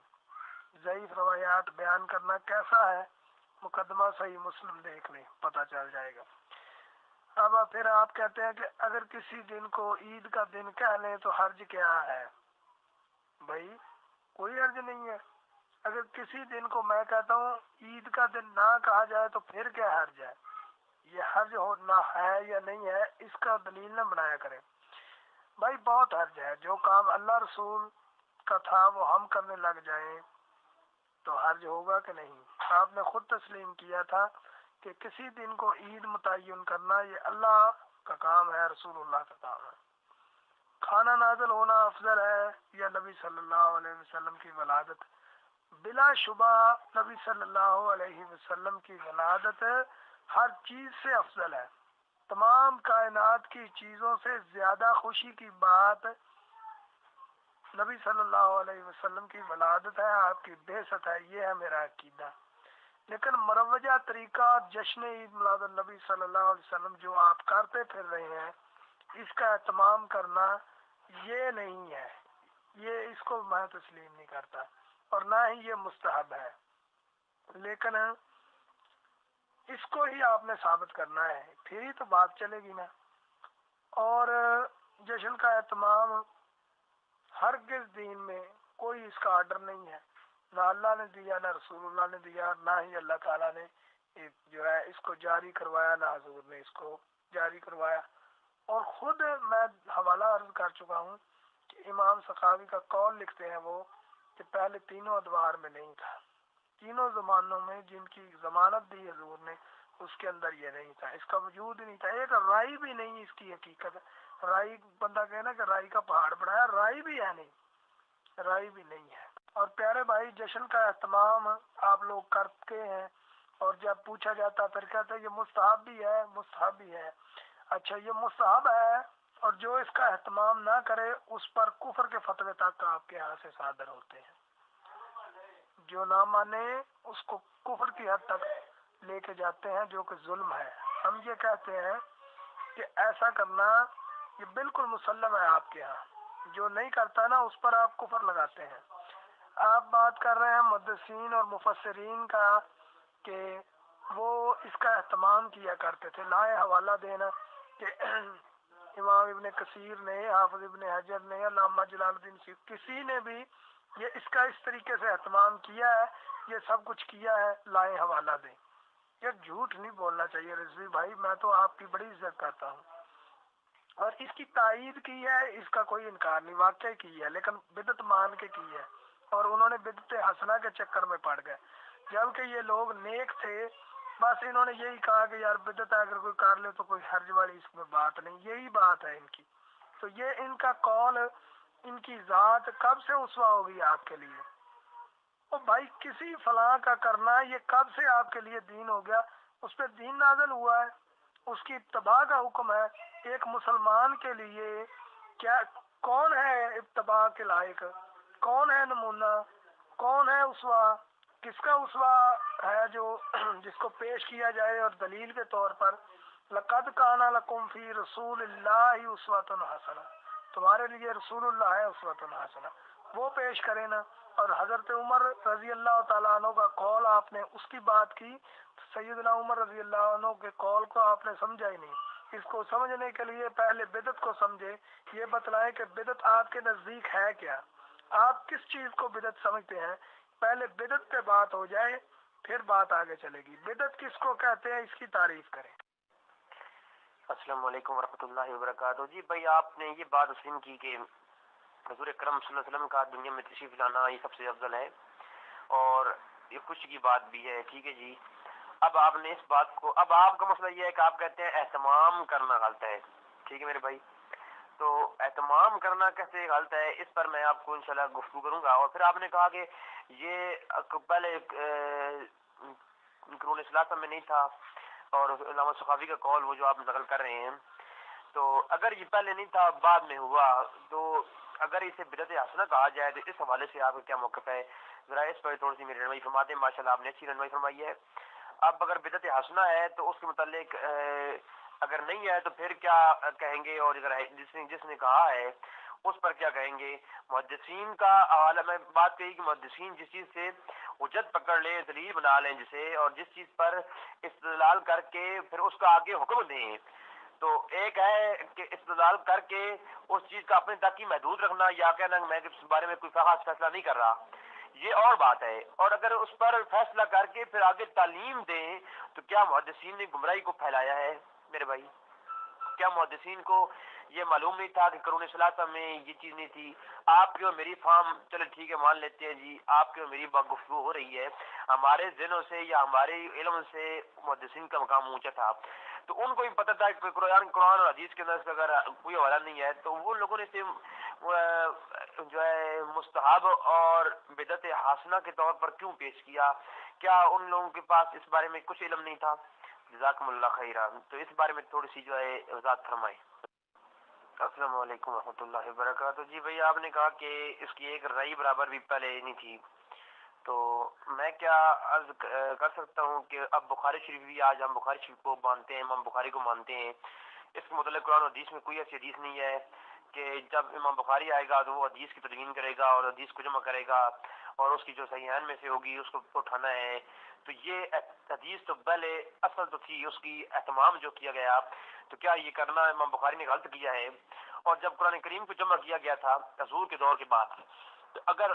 ضعیف روایات بیان کرنا کیسا ہے؟ مقدمہ صحیح مسلم دیکھ لیں، پتہ چل جائے گا. اب پھر آپ کہتے ہیں کہ اگر کسی دن کو عید کا دن کہہ لیں تو حرج کیا ہے؟ بھائی کوئی حرج نہیں ہے. اگر کسی دن کو میں کہتا ہوں عید کا دن نہ کہا جائے تو پھر کیا حرج ہے؟ یہ حرج ہونا ہے یا نہیں ہے اس کا دلیل نہ بنایا کریں. بھائی بہت حرج ہے. جو کام اللہ رسول کا تھا وہ ہم کرنے لگ جائیں تو حرج ہوگا کہ نہیں؟ آپ نے خود تسلیم کیا تھا کہ کسی دن کو عید متعین کرنا یہ اللہ کا کام ہے، رسول اللہ کا کام ہے. کھانا نازل ہونا افضل ہے یا نبی صلی اللہ علیہ وسلم کی ولادت؟ بلا شبہ نبی صلی اللہ علیہ وسلم کی ولادت ہر چیز سے افضل ہے. تمام کائنات کی چیزوں سے زیادہ خوشی کی بات نبی صلی اللہ علیہ وسلم کی ولادت ہے، آپ کی بعثت ہے. یہ ہے میرا عقیدہ. لیکن مروجہ طریقہ جشن عید میلاد النبی صلی اللہ علیہ وسلم جو آپ کرتے پھر رہے ہیں، اس کا اہتمام کرنا یہ نہیں ہے. یہ اس کو میں تسلیم نہیں کرتا اور نہ ہی یہ مستحب ہے. لیکن اس کو ہی آپ نے ثابت کرنا ہے، پھر ہی تو بات چلے گی نا. اور جشن کا اہتمام ہرگز دین میں کوئی اس کا آرڈر نہیں ہے. نہ اللہ نے دیا، نہ رسول اللہ نے دیا، نہ ہی اللہ تعالیٰ نے جو ہے اس کو جاری کروایا، نہ حضور نے اس کو جاری کروایا. اور خود میں حوالہ عرض کر چکا ہوں کہ امام سخاوی کا قول لکھتے ہیں وہ کہ پہلے تینوں ادوار میں نہیں تھا، تینوں زمانوں میں جن کی ضمانت دی حضور نے اس کے اندر یہ نہیں تھا، اس کا وجود ہی نہیں تھا، ایک رائی بھی نہیں اس کی حقیقت ہے۔ رائی بندہ کہنا کہ رائی کا پہاڑ بڑھایا، رائی بھی ہے نہیں، رائی بھی نہیں ہے۔ اور پیارے بھائی، جشن کا اہتمام آپ لوگ کرتے ہیں اور جب پوچھا جاتا پھر کہتے ہیں یہ مستحب بھی ہے، مستحب بھی ہے۔ اچھا، یہ مستحب ہے اور جو اس کا اہتمام نہ کرے اس پر کفر کے فتوے تک آپ کے یہاں سے صادر ہوتے ہیں، جو نہ مانے اس کو کفر کی حد تک لے کے جاتے ہیں، جو کہ ظلم ہے۔ ہم یہ کہتے ہیں کہ ایسا کرنا یہ بالکل مسلم ہے آپ کے یہاں، جو نہیں کرتا نا اس پر آپ کفر لگاتے ہیں۔ آپ بات کر رہے ہیں محدثین اور مفسرین کا کہ وہ اس کا اہتمام کیا کرتے تھے، لائے حوالہ دینا کہ امام ابن کثیر نے، حافظ ابن حجر نے، علامہ جلال الدین سیوطی، کسی نے بھی یہ اس کا اس طریقے سے اہتمام کیا ہے، یہ سب کچھ کیا ہے، لائے حوالہ دیں۔ یہ جھوٹ نہیں بولنا چاہیے رضوی بھائی، میں تو آپ کی بڑی عزت کرتا ہوں اور اس کی تائید کی ہے، اس کا کوئی انکار نہیں، واقعی کی ہے، لیکن بدعت مان کے کی ہے اور انہوں نے بدعت حسنہ کے چکر میں پڑ گئے، جبکہ یہ لوگ نیک تھے۔ بس انہوں نے یہی کہا کہ یار بدعت اگر کوئی کر لے تو کوئی حرج والی اس میں بات نہیں، یہی بات ہے ان کی۔ تو یہ ان کا قول، ان کی ذات کب سے اسوہ ہوگی آپ کے لیے؟ او بھائی، کسی فلاں کا کرنا یہ کب سے آپ کے لیے دین ہو گیا؟ اس پہ دین نازل ہوا ہے، اس کی اتباع کا حکم ہے۔ ایک مسلمان کے لیے کیا، کون ہے اتباع کے لائق، کون ہے نمونہ، کون ہے اسوہ، کس کا اسوہ ہے جو جس کو پیش کیا جائے اور دلیل کے طور پر لقد کان لکم فی رسول اللہ اسوۃ حسنہ، تمہارے لیے رسول اللہ ہے اسوۃ حسنہ، وہ پیش کرے نا۔ اور حضرت عمر رضی اللہ تعالیٰ عنہ کا قول، آپ نے اس کی بات کی، سیدنا عمر رضی اللہ عنہ کے قول کو آپ نے سمجھا ہی نہیں۔ اس کو سمجھنے کے لیے پہلے بدعت کو سمجھے، یہ بتلائے کہ بدعت آپ کے نزدیک ہے کیا، آپ کس چیز کو بدعت سمجھتے ہیں۔ پہلے بدعت پہ بات ہو جائے پھر بات آگے چلے گی۔ بدعت کس کو کہتے ہیں، اس کی تعریف کریں۔ السلام علیکم ورحمۃ اللہ وبرکاتہ۔ جی بھائی، آپ نے یہ بات تسلیم کی کہ حضور اکرم صلی اللہ علیہ وسلم کا دنیا میں تشریف لانا یہ سب سے افضل ہے اور یہ خوشی کی بات بھی ہے، ٹھیک ہے جی۔ اب آپ نے اس بات کو، اب آپ کا مسئلہ یہ ہے کہ آپ کہتے ہیں اہتمام کرنا غلط ہے، ٹھیک ہے میرے بھائی۔ تو اہتمام کرنا کیسے غلط ہے، اس پر میں آپ کو انشاءاللہ گفتگو کروں گا۔ اور پھر آپ نے کہا کہ یہ پہلے قرون ثلاثہ میں نہیں تھا اور علامہ سخاوی کا قول وہ جو آپ نقل کر رہے ہیں، تو اگر یہ پہلے نہیں تھا بعد میں ہوا، تو اگر اسے بدعت حسنہ کہا جائے تو اس حوالے سے آپ کا کیا موقف ہے، ذرا اس پر تھوڑی سی میری رہنمائی فرما دیں۔ ماشاءاللہ آپ نے اچھی رہنمائی فرمائی ہے۔ اب اگر بدعت حسنہ ہے تو اس کے متعلق اگر نہیں ہے تو پھر کیا کہیں گے، اور اگر جس نے کہا ہے اس پر کیا کہیں گے؟ محدثین کا حوالہ میں بات کہی کہ محدثین جس چیز سے حجت پکڑ لیں، دلیل بنا لیں جسے، اور جس چیز پر استدلال کر کے پھر اس کا آگے حکم دیں، تو ایک ہے کہ استدلال کر کے اس چیز کا اپنے تک ہی محدود رکھنا، یا کہنا میں اس بارے میں کوئی خاص فیصلہ نہیں کر رہا، یہ اور بات ہے۔ اور اگر اس پر فیصلہ کر کے پھر آگے تعلیم دیں تو کیا محدثین نے گمراہی کو پھیلایا ہے میرے بھائی؟ کیا محدثین کو یہ معلوم نہیں تھا کہ قرون ثلاثہ میں یہ چیز نہیں تھی؟ آپ کی اور میری فارم چلے ٹھیک ہے مان لیتے ہیں جی، آپ کی اور میری بات گفتگو ہو رہی ہے، ہمارے ذہنوں سے یا ہمارے علم سے محدثین کا مقام اونچا تھا، تو ان کو بھی پتہ تھا کہ قرآن اور حدیث کے اندر سے اگر کوئی حوالہ نہیں ہے تو وہ لوگوں نے جو ہے مستحب اور بدعت حسنہ کے طور پر کیوں پیش کیا؟ کیا ان لوگوں کے پاس اس بارے میں کچھ علم نہیں تھا؟ جزاکم اللہ خیرہ۔ تو اس بارے میں تھوڑی سی جو ہے وضاحت فرمائیں۔ السلام علیکم ورحمۃ اللہ وبرکاتہ۔ جی بھئی، آپ نے کہا کہ اس کی ایک رئی برابر بھی پہلے نہیں تھی، تو میں کیا عرض کر سکتا ہوں کہ اب بخاری شریف بھی، آج ہم بخاری شریف کو مانتے ہیں، امام بخاری کو مانتے ہیں، اس کے متعلق قرآن و حدیث میں کوئی ایسی حدیث نہیں ہے کہ جب امام بخاری آئے گا تو وہ حدیث کی تدوین کرے گا اور حدیث کو جمع کرے گا اور اس کی جو صحیحین میں سے ہوگی اس کو اٹھانا ہے۔ تو یہ حدیث تو پہلے اصل تو تھی، اس کی اہتمام جو کیا گیا، تو کیا یہ کرنا امام بخاری نے غلط کیا ہے؟ اور جب قرآن کریم کو جمع کیا گیا تھا حضور کے دور کے بعد، تو اگر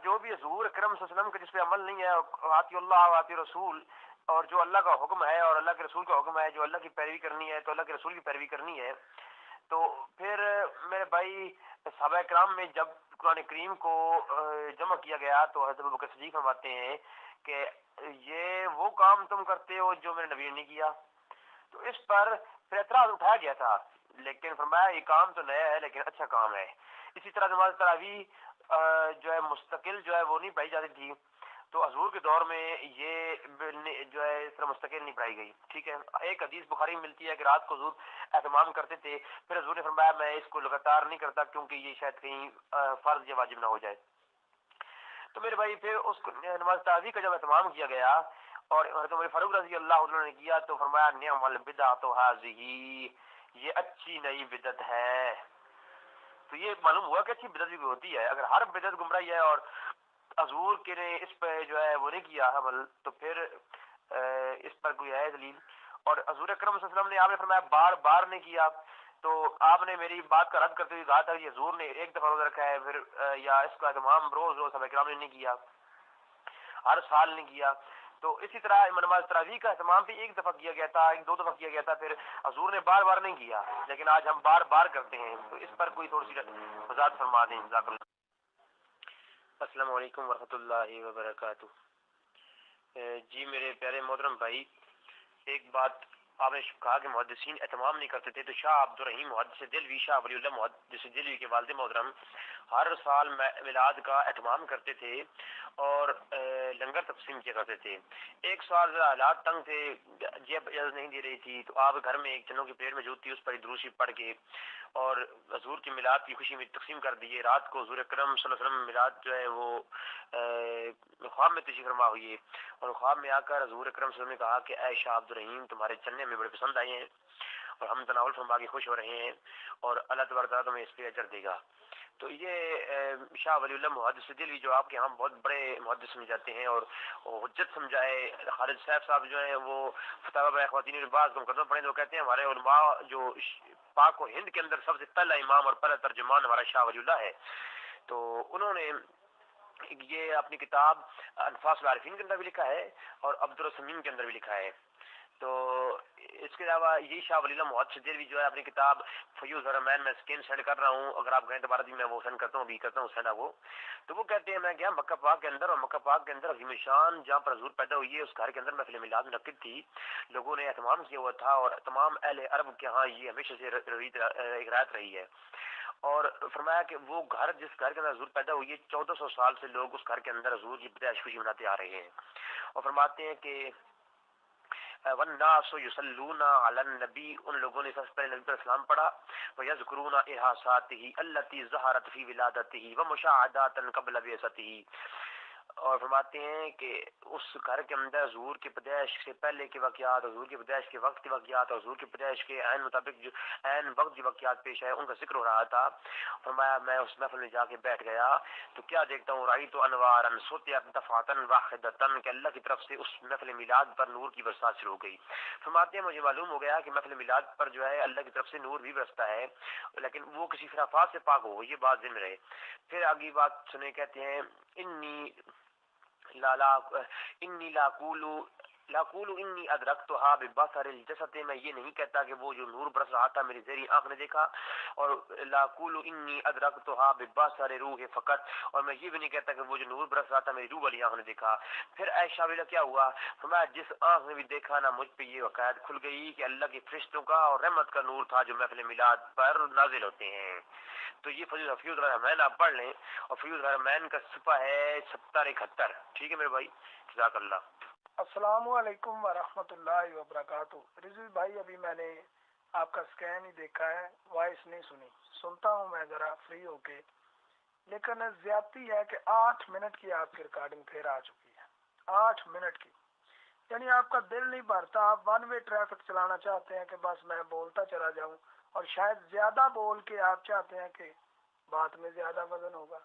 جو بھی حضور اکرم صلی اللہ علیہ وسلم کا جس پہ عمل نہیں ہے، آتی اللہ آتی رسول، اور جو اللہ کا حکم ہے اور اللہ کے رسول کا حکم ہے، جو اللہ کی پیروی کرنی ہے تو اللہ کے رسول کی پیروی کرنی ہے. تو پھر میرے بھائی صحابہ کرام میں جب قرآن کریم کو جمع کیا گیا تو حضرت ابوبکر صدیق فرماتے ہیں کہ یہ وہ کام تم کرتے ہو جو میرے نبی نے نہیں کیا. تو اس پر پھر اعتراض اٹھایا گیا تھا، لیکن فرمایا یہ کام تو نیا ہے لیکن اچھا کام ہے. اسی طرح نماز تراویح جو ہے مستقل جو ہے وہ نہیں پڑھی جاتی تھی، تو حضور کے دور میں یہ جو ہے اس طرح مستقل نہیں پڑھائی گئی. ٹھیک ہے. ایک حدیث بخاری میں ملتی ہے کہ رات کو حضور اہتمام کرتے تھے، پھر حضور نے فرمایا میں اس کو لگاتار نہیں کرتا کیونکہ یہ شاید کہیں فرض یا واجب نہ ہو جائے. تو میرے بھائی پھر اس نماز تراویح کا جب اہتمام کیا گیا اور حضرت عمر فاروق رضی اللہ عنہ نے کیا تو فرمایا نعم البدعۃ ھذہ، یہ اچھی نئی بدعت ہے. تو یہ معلوم ہوا کہ اچھی بدعت بھی ہوتی ہے. اگر ہر بدعت گمراہی ہے اور حضور کے نے اس پہ جو ہے وہ نہیں کیا عمل تو پھر اس پر کوئی ہے دلیل. اور حضور اکرم صلی اللہ علیہ وسلم نے آپ نے فرمایا بار بار نہیں کیا، تو آپ نے میری بات کا رد کرتے ہوئے کہا تھا کہ حضور نے ایک دفعہ روزہ رکھا ہے پھر یا اس کا اہتمام روز روز صحابہ کرام نے نہیں کیا، ہر سال نہیں کیا. تو اسی طرح نماز تراویح کا اہتمام بھی ایک دفعہ کیا گیا تھا، ایک دو دفعہ کیا گیا تھا، پھر حضور نے بار بار نہیں کیا، لیکن آج ہم بار بار کرتے ہیں. تو اس پر کوئی تھوڑی سی وضاحت فرما دیں. جزاک اللہ. السلام علیکم ورحمۃ اللہ وبرکاتہ. جی میرے پیارے محترم بھائی، ایک بات آپ نے کہا کہ محدثین اہتمام نہیں کرتے تھے، تو شاہ عبد الرحیم محدث دہلوی، شاہ ولی اللہ محدث دہلوی کے والد محترم ہر سال میلاد کا اہتمام کرتے تھے اور لنگر تقسیم کیا کرتے تھے. ایک سال حالات تنگ تھے، جیب اجازت نہیں دے رہی تھی، تو آپ گھر میں ایک چنوں کی پلیٹ موجود تھی، اس پر درود شریف پڑھ کے اور حضور کی میلاد کی خوشی میں تقسیم کر دیے. رات کو حضور اکرم صلی اللہ علیہ وسلم میلاد جو ہے وہ خواب میں تشریف فرما ہوئی ہے، اور خواب میں آ کر حضور اکرم صلی اللہ علیہ وسلم نے کہا کہ اے شاہ عبد الرحیم تمہارے چنے ہمیں بڑے پسند آئے ہیں اور ہم تناول فرما کے خوش ہو رہے ہیں اور اللہ تبارک تعالیٰ تمہیں اس پہ اجر دے گا. تو یہ شاہ ولی اللہ محدث دہلوی جو آپ کے ہاں بہت بڑے محدث سمجھے جاتے ہیں اور حجت سمجھائے. خالد صاحب صاحب جو ہیں وہ فتاوی برائے خواتین بعض کو مقدمہ پڑھیں تو کہتے ہیں ہمارے علماء جو پاک و ہند کے اندر سب سے پہلا امام اور پہلا ترجمان ہمارا شاہ ولی اللہ ہے. تو انہوں نے یہ اپنی کتاب انفاس العارفین کے اندر بھی لکھا ہے اور عبد الرسمین کے اندر بھی لکھا ہے. تو اس کے علاوہ یہ شاہ ولی اللہ محدث دہلوی جو ہے اپنی کتاب فیوز الرحمن میں اسکین سینڈ کر رہا ہوں، اگر آپ کہیں دوبارہ بھی میں وہ سینڈ کرتا ہوں، ابھی کرتا ہوں سینڈ. تو وہ کہتے ہیں میں گیا مکہ پاک کے اندر، اور مکہ پاک کے اندر عظیم شان جہاں پر حضور پیدا ہوئی ہے اس گھر کے اندر محفل میلاد منعقد تھی، لوگوں نے اہتمام کیا ہوا تھا اور تمام اہل عرب کے ہاں یہ ہمیشہ سے روایت رہی ہے. اور فرمایا کہ وہ گھر جس گھر کے اندر حضور پیدا ہوئی ہے 1400 سال سے لوگ اس گھر کے اندر حضور کی پیدائش خوشی مناتے آ رہے ہیں. اور فرماتے ہیں کہ والناس یصلون علی النبی، ان لوگوں نے سب سے پہلے نبی پر اسلام پڑھا، ویذکرون احساساتہ التی ظہرت فی ولادتہ ومشاہدات قبل بعثتہ. اور فرماتے ہیں کہ اس گھر کے اندر حضور کی پیدائش سے پہلے کے واقعات، حضور کی پیدائش کے وقت کے واقعات اور حضور کی پیدائش کے عین مطابق جو عین وقت جو واقعات پیش آئے ان کا ذکر ہو رہا تھا. فرمایا میں اس محفل میں جا کے بیٹھ گیا تو کیا دیکھتا ہوں، رأیت انوارا سطعت دفعۃ واحدۃ، کہ اللہ کی طرف سے اس محفل میلاد پر نور کی برسات شروع ہو گئی. فرماتے ہیں مجھے معلوم ہو گیا کہ محفل میلاد پر جو ہے اللہ کی طرف سے نور بھی برستا ہے لیکن وہ کسی خرافات سے پاک ہو، یہ بات ذہن رہے. پھر آگے بات سنے، کہتے ہیں انی لاقول انی ادرکتھا ببصر الجسد، میں یہ نہیں کہتا کہ وہ جو نور برس رہا تھا میری ذہنی آنکھ نے دیکھا، اور لاقول انی ادرکتھا ببصر روح فقط، اور میں یہ بھی نہیں کہتا کہ وہ جو نور برس رہا تھا میری روح والی آنکھ نے دیکھا. پھر عائشہ والا کیا ہوا، فرمایا جس آنکھ نے بھی دیکھا نا مجھ پہ یہ عقائد کھل گئی کہ اللہ کے فرشتوں کا اور رحمت کا نور تھا جو محفل میلاد پر نازل ہوتے ہیں. تو یہ فیوز الرحمن آپ پڑھ لیں، اور فیوز الرحمن کا صفحہ ہے 7071. ٹھیک ہے میرے بھائی، جزاک اللہ. السلام علیکم ورحمۃ اللہ وبرکاتہ. رضوی بھائی ابھی میں نے آپ کا اسکین ہی دیکھا ہے، وائس نہیں سنی، سنتا ہوں میں ذرا فری ہو کے، لیکن زیادتی ہے کہ 8 منٹ کی آپ کی ریکارڈنگ پھر آ چکی ہے. 8 منٹ کی، یعنی آپ کا دل نہیں بھرتا، آپ 1 وے ٹریفک چلانا چاہتے ہیں کہ بس میں بولتا چلا جاؤں، اور شاید زیادہ بول کے آپ چاہتے ہیں کہ بات میں زیادہ وزن ہوگا.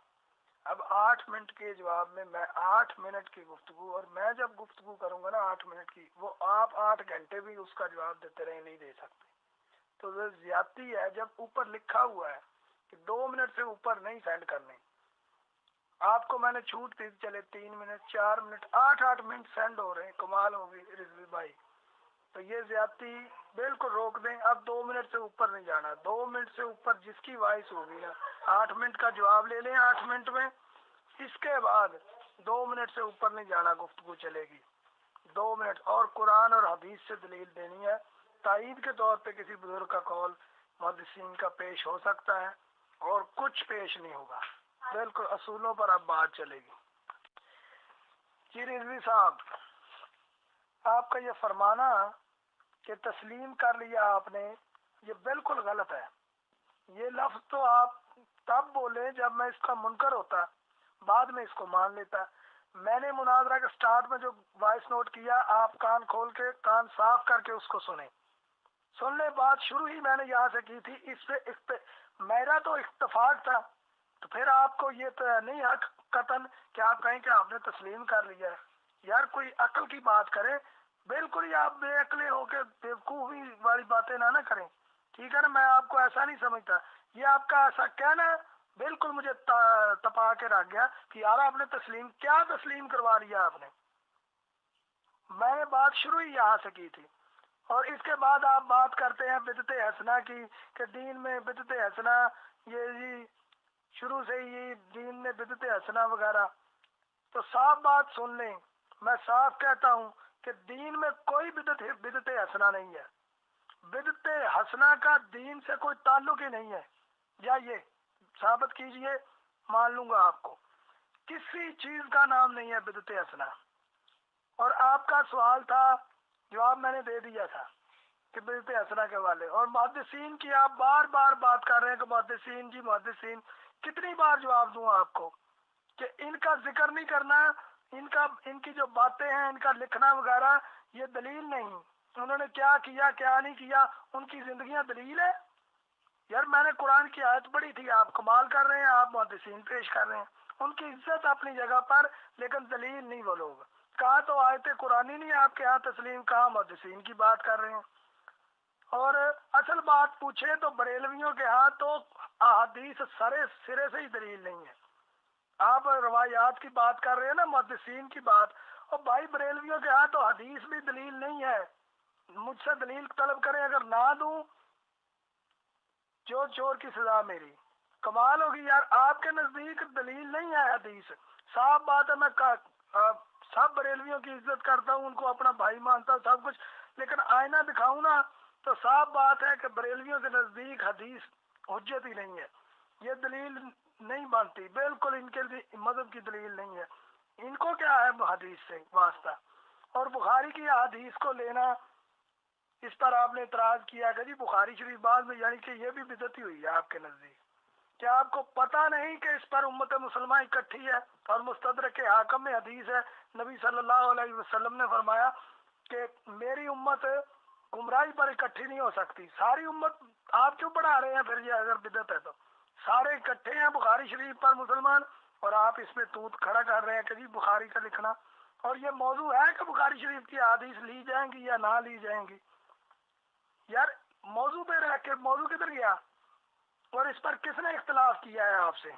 اب 8 منٹ کے جواب میں 8 منٹ کی گفتگو، اور میں جب گفتگو کروں گا نا 8 منٹ کی، وہ آپ 8 گھنٹے بھی اس کا جواب دیتے رہے نہیں دے سکتے. تو وہ زیادتی ہے. جب اوپر لکھا ہوا ہے کہ 2 منٹ سے اوپر نہیں سینڈ کرنے، آپ کو میں نے چھوٹ دی، چلے 3 منٹ 4 منٹ 8 منٹ سینڈ ہو رہے ہیں، کمال ہوگی رضوی بھائی. تو یہ زیادتی بالکل روک دیں. اب 2 منٹ سے اوپر نہیں جانا. 2 منٹ سے اوپر جس کی وائس ہوگی نا 8 منٹ کا جواب لے لیں 8 منٹ میں. اس کے بعد 2 منٹ سے اوپر نہیں جانا، گفتگو چلے گی 2 منٹ. اور قرآن اور حدیث سے دلیل دینی ہے. تائید کے طور پہ کسی بزرگ کا قول محدثین کا پیش ہو سکتا ہے اور کچھ پیش نہیں ہوگا. بالکل اصولوں پر اب بات چلے گی. جی رضوی صاحب، آپ کا یہ فرمانا کہ تسلیم کر لیا آپ نے، یہ بالکل غلط ہے. یہ لفظ تو آپ تب بولے جب میں اس کا منکر ہوتا، بعد میں اس کو مان لیتا. میں نے مناظرہ کے سٹارٹ میں جو وائس نوٹ کیا، آپ کان کھول کے کان صاف کر کے اس کو سنیں. سن لے، بات شروع ہی میں نے یہاں سے کی تھی. اس پہ میرا تو اتفاق تھا، تو پھر آپ کو یہ تو نہیں حق قطن کہ آپ کہیں کہ آپ نے تسلیم کر لیا ہے. یار کوئی عقل کی بات کرے. بالکل ہی آپ بے عقلے ہو کے بیوقوفی والی باتیں نہ کریں، ٹھیک ہے نا. میں آپ کو ایسا نہیں سمجھتا. یہ آپ کا ایسا کہنا بالکل مجھے تپا کے رکھ گیا کہ یار آپ نے کیا تسلیم کروا لیا آپ نے. میں نے بات شروع ہی یہاں سے کی تھی. اور اس کے بعد آپ بات کرتے ہیں بدعت حسنہ کی کہ دین میں بدعت حسنہ، یہ جی شروع سے ہی دین میں بدعت حسنہ وغیرہ. تو صاف بات سن لیں، میں صاف کہتا ہوں کہ دین میں کوئی بدعت حسنہ نہیں ہے. بدعت حسنہ کا دین سے کوئی تعلق ہی نہیں ہے. یا یہ ثابت کیجئے، مان لوں گا آپ کو. کسی چیز کا نام نہیں ہے بدعت حسنہ. اور آپ کا سوال تھا، جواب میں نے دے دیا تھا کہ بدعت حسنہ کے والے. اور محدثین کی آپ بار بار بات کر رہے ہیں کہ محدثین جی محدثین. کتنی بار جواب دوں آپ کو کہ ان کا ذکر نہیں کرنا، ان کی جو باتیں ہیں، ان کا لکھنا وغیرہ یہ دلیل نہیں. انہوں نے کیا کیا کیا نہیں کیا، ان کی زندگیاں دلیل ہے. یار میں نے قرآن کی آیت پڑھی تھی، آپ کمال کر رہے ہیں، آپ محدثین پیش کر رہے ہیں. ان کی عزت اپنی جگہ پر، لیکن دلیل نہیں وہ لوگ. کہا تو آیت قرآنی نہیں آپ کے ہاں تسلیم، کہاں محدثین کی بات کر رہے ہیں. اور اصل بات پوچھے تو بریلویوں کے ہاں تو احادیث سرے سرے سے ہی دلیل نہیں ہے. آپ روایات کی بات کر رہے ہیں نا، محدثین کی بات. اور بھائی بریلویوں کے ہاں تو حدیث بھی دلیل نہیں ہے. مجھ سے دلیل طلب کریں، اگر نہ دوں چور کی سزا میری. کمال ہوگی یار. آپ کے نزدیک دلیل نہیں ہے حدیث. صاف بات ہے، میں سب بریلویوں کی عزت کرتا ہوں، ان کو اپنا بھائی مانتا ہوں سب کچھ، لیکن آئینہ دکھاؤں نا تو صاف بات ہے کہ بریلویوں کے نزدیک حدیث حجت ہی نہیں ہے. یہ دلیل نہیں بنتی، بالکل ان کے مذہب کی دلیل نہیں ہے. ان کو کیا ہے حدیث سے واسطہ. اور بخاری کی حدیث کو لینا، اس پر آپ نے اعتراض کیا کہ جی بخاری شریف بعد میں، یعنی کہ یہ بھی بدعت ہی ہوئی ہے آپ کے نزدیک. کیا آپ کو پتہ نہیں کہ اس پر امت مسلمہ اکٹھی ہے؟ اور مستدرک حاکم میں حدیث ہے، نبی صلی اللہ علیہ وسلم نے فرمایا کہ میری امت گمراہی پر اکٹھی نہیں ہو سکتی. ساری امت آپ کیوں پڑھا رہے ہیں پھر یہ اگر بدعت ہے تو؟ سارے اکٹھے ہیں بخاری شریف پر مسلمان، اور آپ اس میں توت کھڑا کر رہے ہیں کہ جی بخاری کا لکھنا. اور یہ موضوع ہے کہ بخاری شریف کی حدیث لی جائیں گی یا نہ لی جائیں گی. یار موضوع پہ رہ کے موضوع کدھر گیا؟ اور اس پر کس نے اختلاف کیا ہے آپ سے؟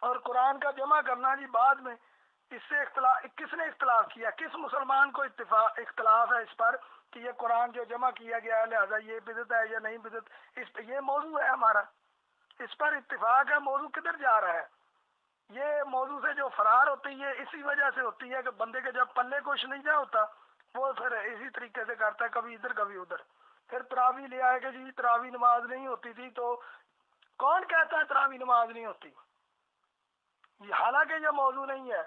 اور قرآن کا جمع کرنا جی بعد میں، اس سے کس نے اختلاف کیا؟ کس مسلمان کو اختلاف ہے اس پر کہ یہ قرآن جو جمع کیا گیا ہے لہذا یہ بدعت ہے یا نہیں بدعت؟ اس پہ یہ موضوع ہے ہمارا، اس پر اتفاق ہے. موضوع کدھر جا رہا ہے؟ یہ موضوع سے جو فرار ہوتی ہے اسی وجہ سے ہوتی ہے کہ بندے کے جب پلے کچھ نہیں جا ہوتا وہ پھر اسی طریقے سے کرتا ہے، کبھی ادھر کبھی ادھر. پھر تراویح لے آئے کہ جی تراویح نماز نہیں ہوتی تھی. تو کون کہتا ہے تراویح نماز نہیں ہوتی؟ حالانکہ یہ موضوع نہیں ہے.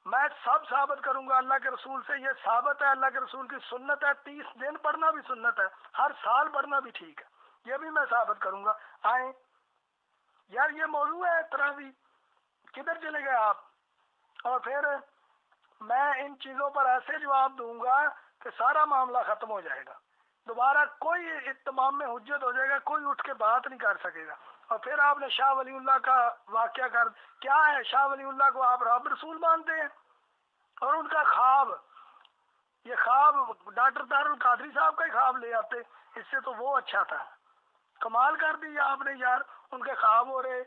میں سب ثابت کروں گا اللہ کے رسول سے. یہ ثابت ہے، اللہ کے رسول کی سنت ہے. 30 دن پڑھنا بھی سنت ہے، ہر سال پڑھنا بھی ٹھیک ہے. یہ بھی میں ثابت کروں گا. آئیں یار، یہ موضوع ہے تراویح. کدھر چلے گئے آپ؟ اور پھر میں ان چیزوں پر ایسے جواب دوں گا کہ سارا معاملہ ختم ہو جائے گا. دوبارہ کوئی اتمام میں حجت ہو جائے گا، کوئی اٹھ کے بات نہیں کر سکے گا. اور پھر آپ نے شاہ ولی اللہ کا واقعہ کیا ہے؟ شاہ ولی اللہ کو آپ رب رسول مانتے ہیں؟ اور ان کا خواب، یہ خواب ڈاکٹر طاہر القادری صاحب کا ہی خواب لے آتے، اس سے تو وہ اچھا تھا. کمال کر دی آپ نے یار. ان کے خواب ہو رہے،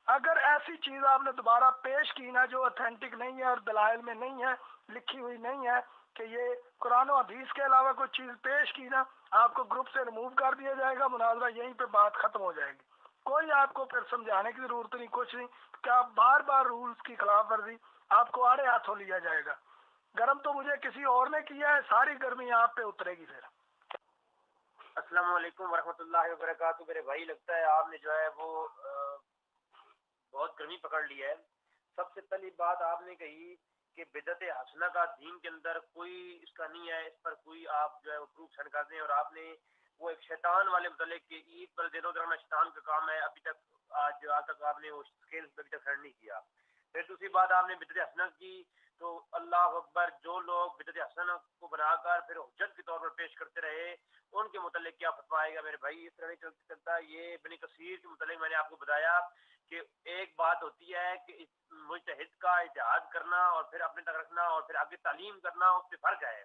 اگر ایسی چیز آپ نے دوبارہ پیش کی نا جو اتھینٹک نہیں ہے اور دلائل میں نہیں ہے، لکھی ہوئی نہیں ہے، کہ یہ قرآن و حدیث کے علاوہ کوئی چیز پیش کی نا، آپ کو گروپ سے ریموو کر دیا جائے گا، مناظرہ یہیں پہ بات ختم ہو جائے گی، کوئی آپ کو پھر سمجھانے کی ضرورت نہیں، کچھ نہیں، کہ آپ بار بار رولز کی خلاف ورزی، آپ کو آڑے ہاتھوں لیا جائے گا۔ گرم تو مجھے کسی اور نے کیا ہے، ساری گرمی آپ پہ اترے گی پھر۔ السلام علیکم ورحمۃ اللہ وبرکاتہ۔ میرے بھائی، لگتا ہے آپ نے جو ہے وہ بہت گرمی پکڑ لی ہے۔ سب سے پہلی بات آپ نے کہی کہ بدعت حسنہ کا دین کے اندر کوئی اس کا نہیں ہے، اس پر کوئی آپ جو ہے وہ پروف سینڈ کر دیں، اور آپ نے وہ ایک شیطان والے متعلق کہ عید پر دینوں درہمہ شیطان کا کام ہے، ابھی تک آج تک آپ نے وہ اسکیل ابھی تک سینڈ نہیں کیا۔ پھر دوسری بات آپ نے بدعت حسنہ کی، تو اللہ اکبر، جو لوگ بدعت حسنہ کو بنا کر پھر حجت کے طور پر پیش کرتے رہے، ان کے متعلق کیا فتویٰ آئے گا؟ میرے بھائی، اس طرح نہیں چلتا۔ یہ ابن کثیر کے متعلق میں نے آپ کو بتایا کہ ایک بات ہوتی ہے کہ مجتہد کا اجتہاد کرنا اور پھر اپنے تک رکھنا، اور پھر آگے تعلیم کرنا، اس سے فرق ہے۔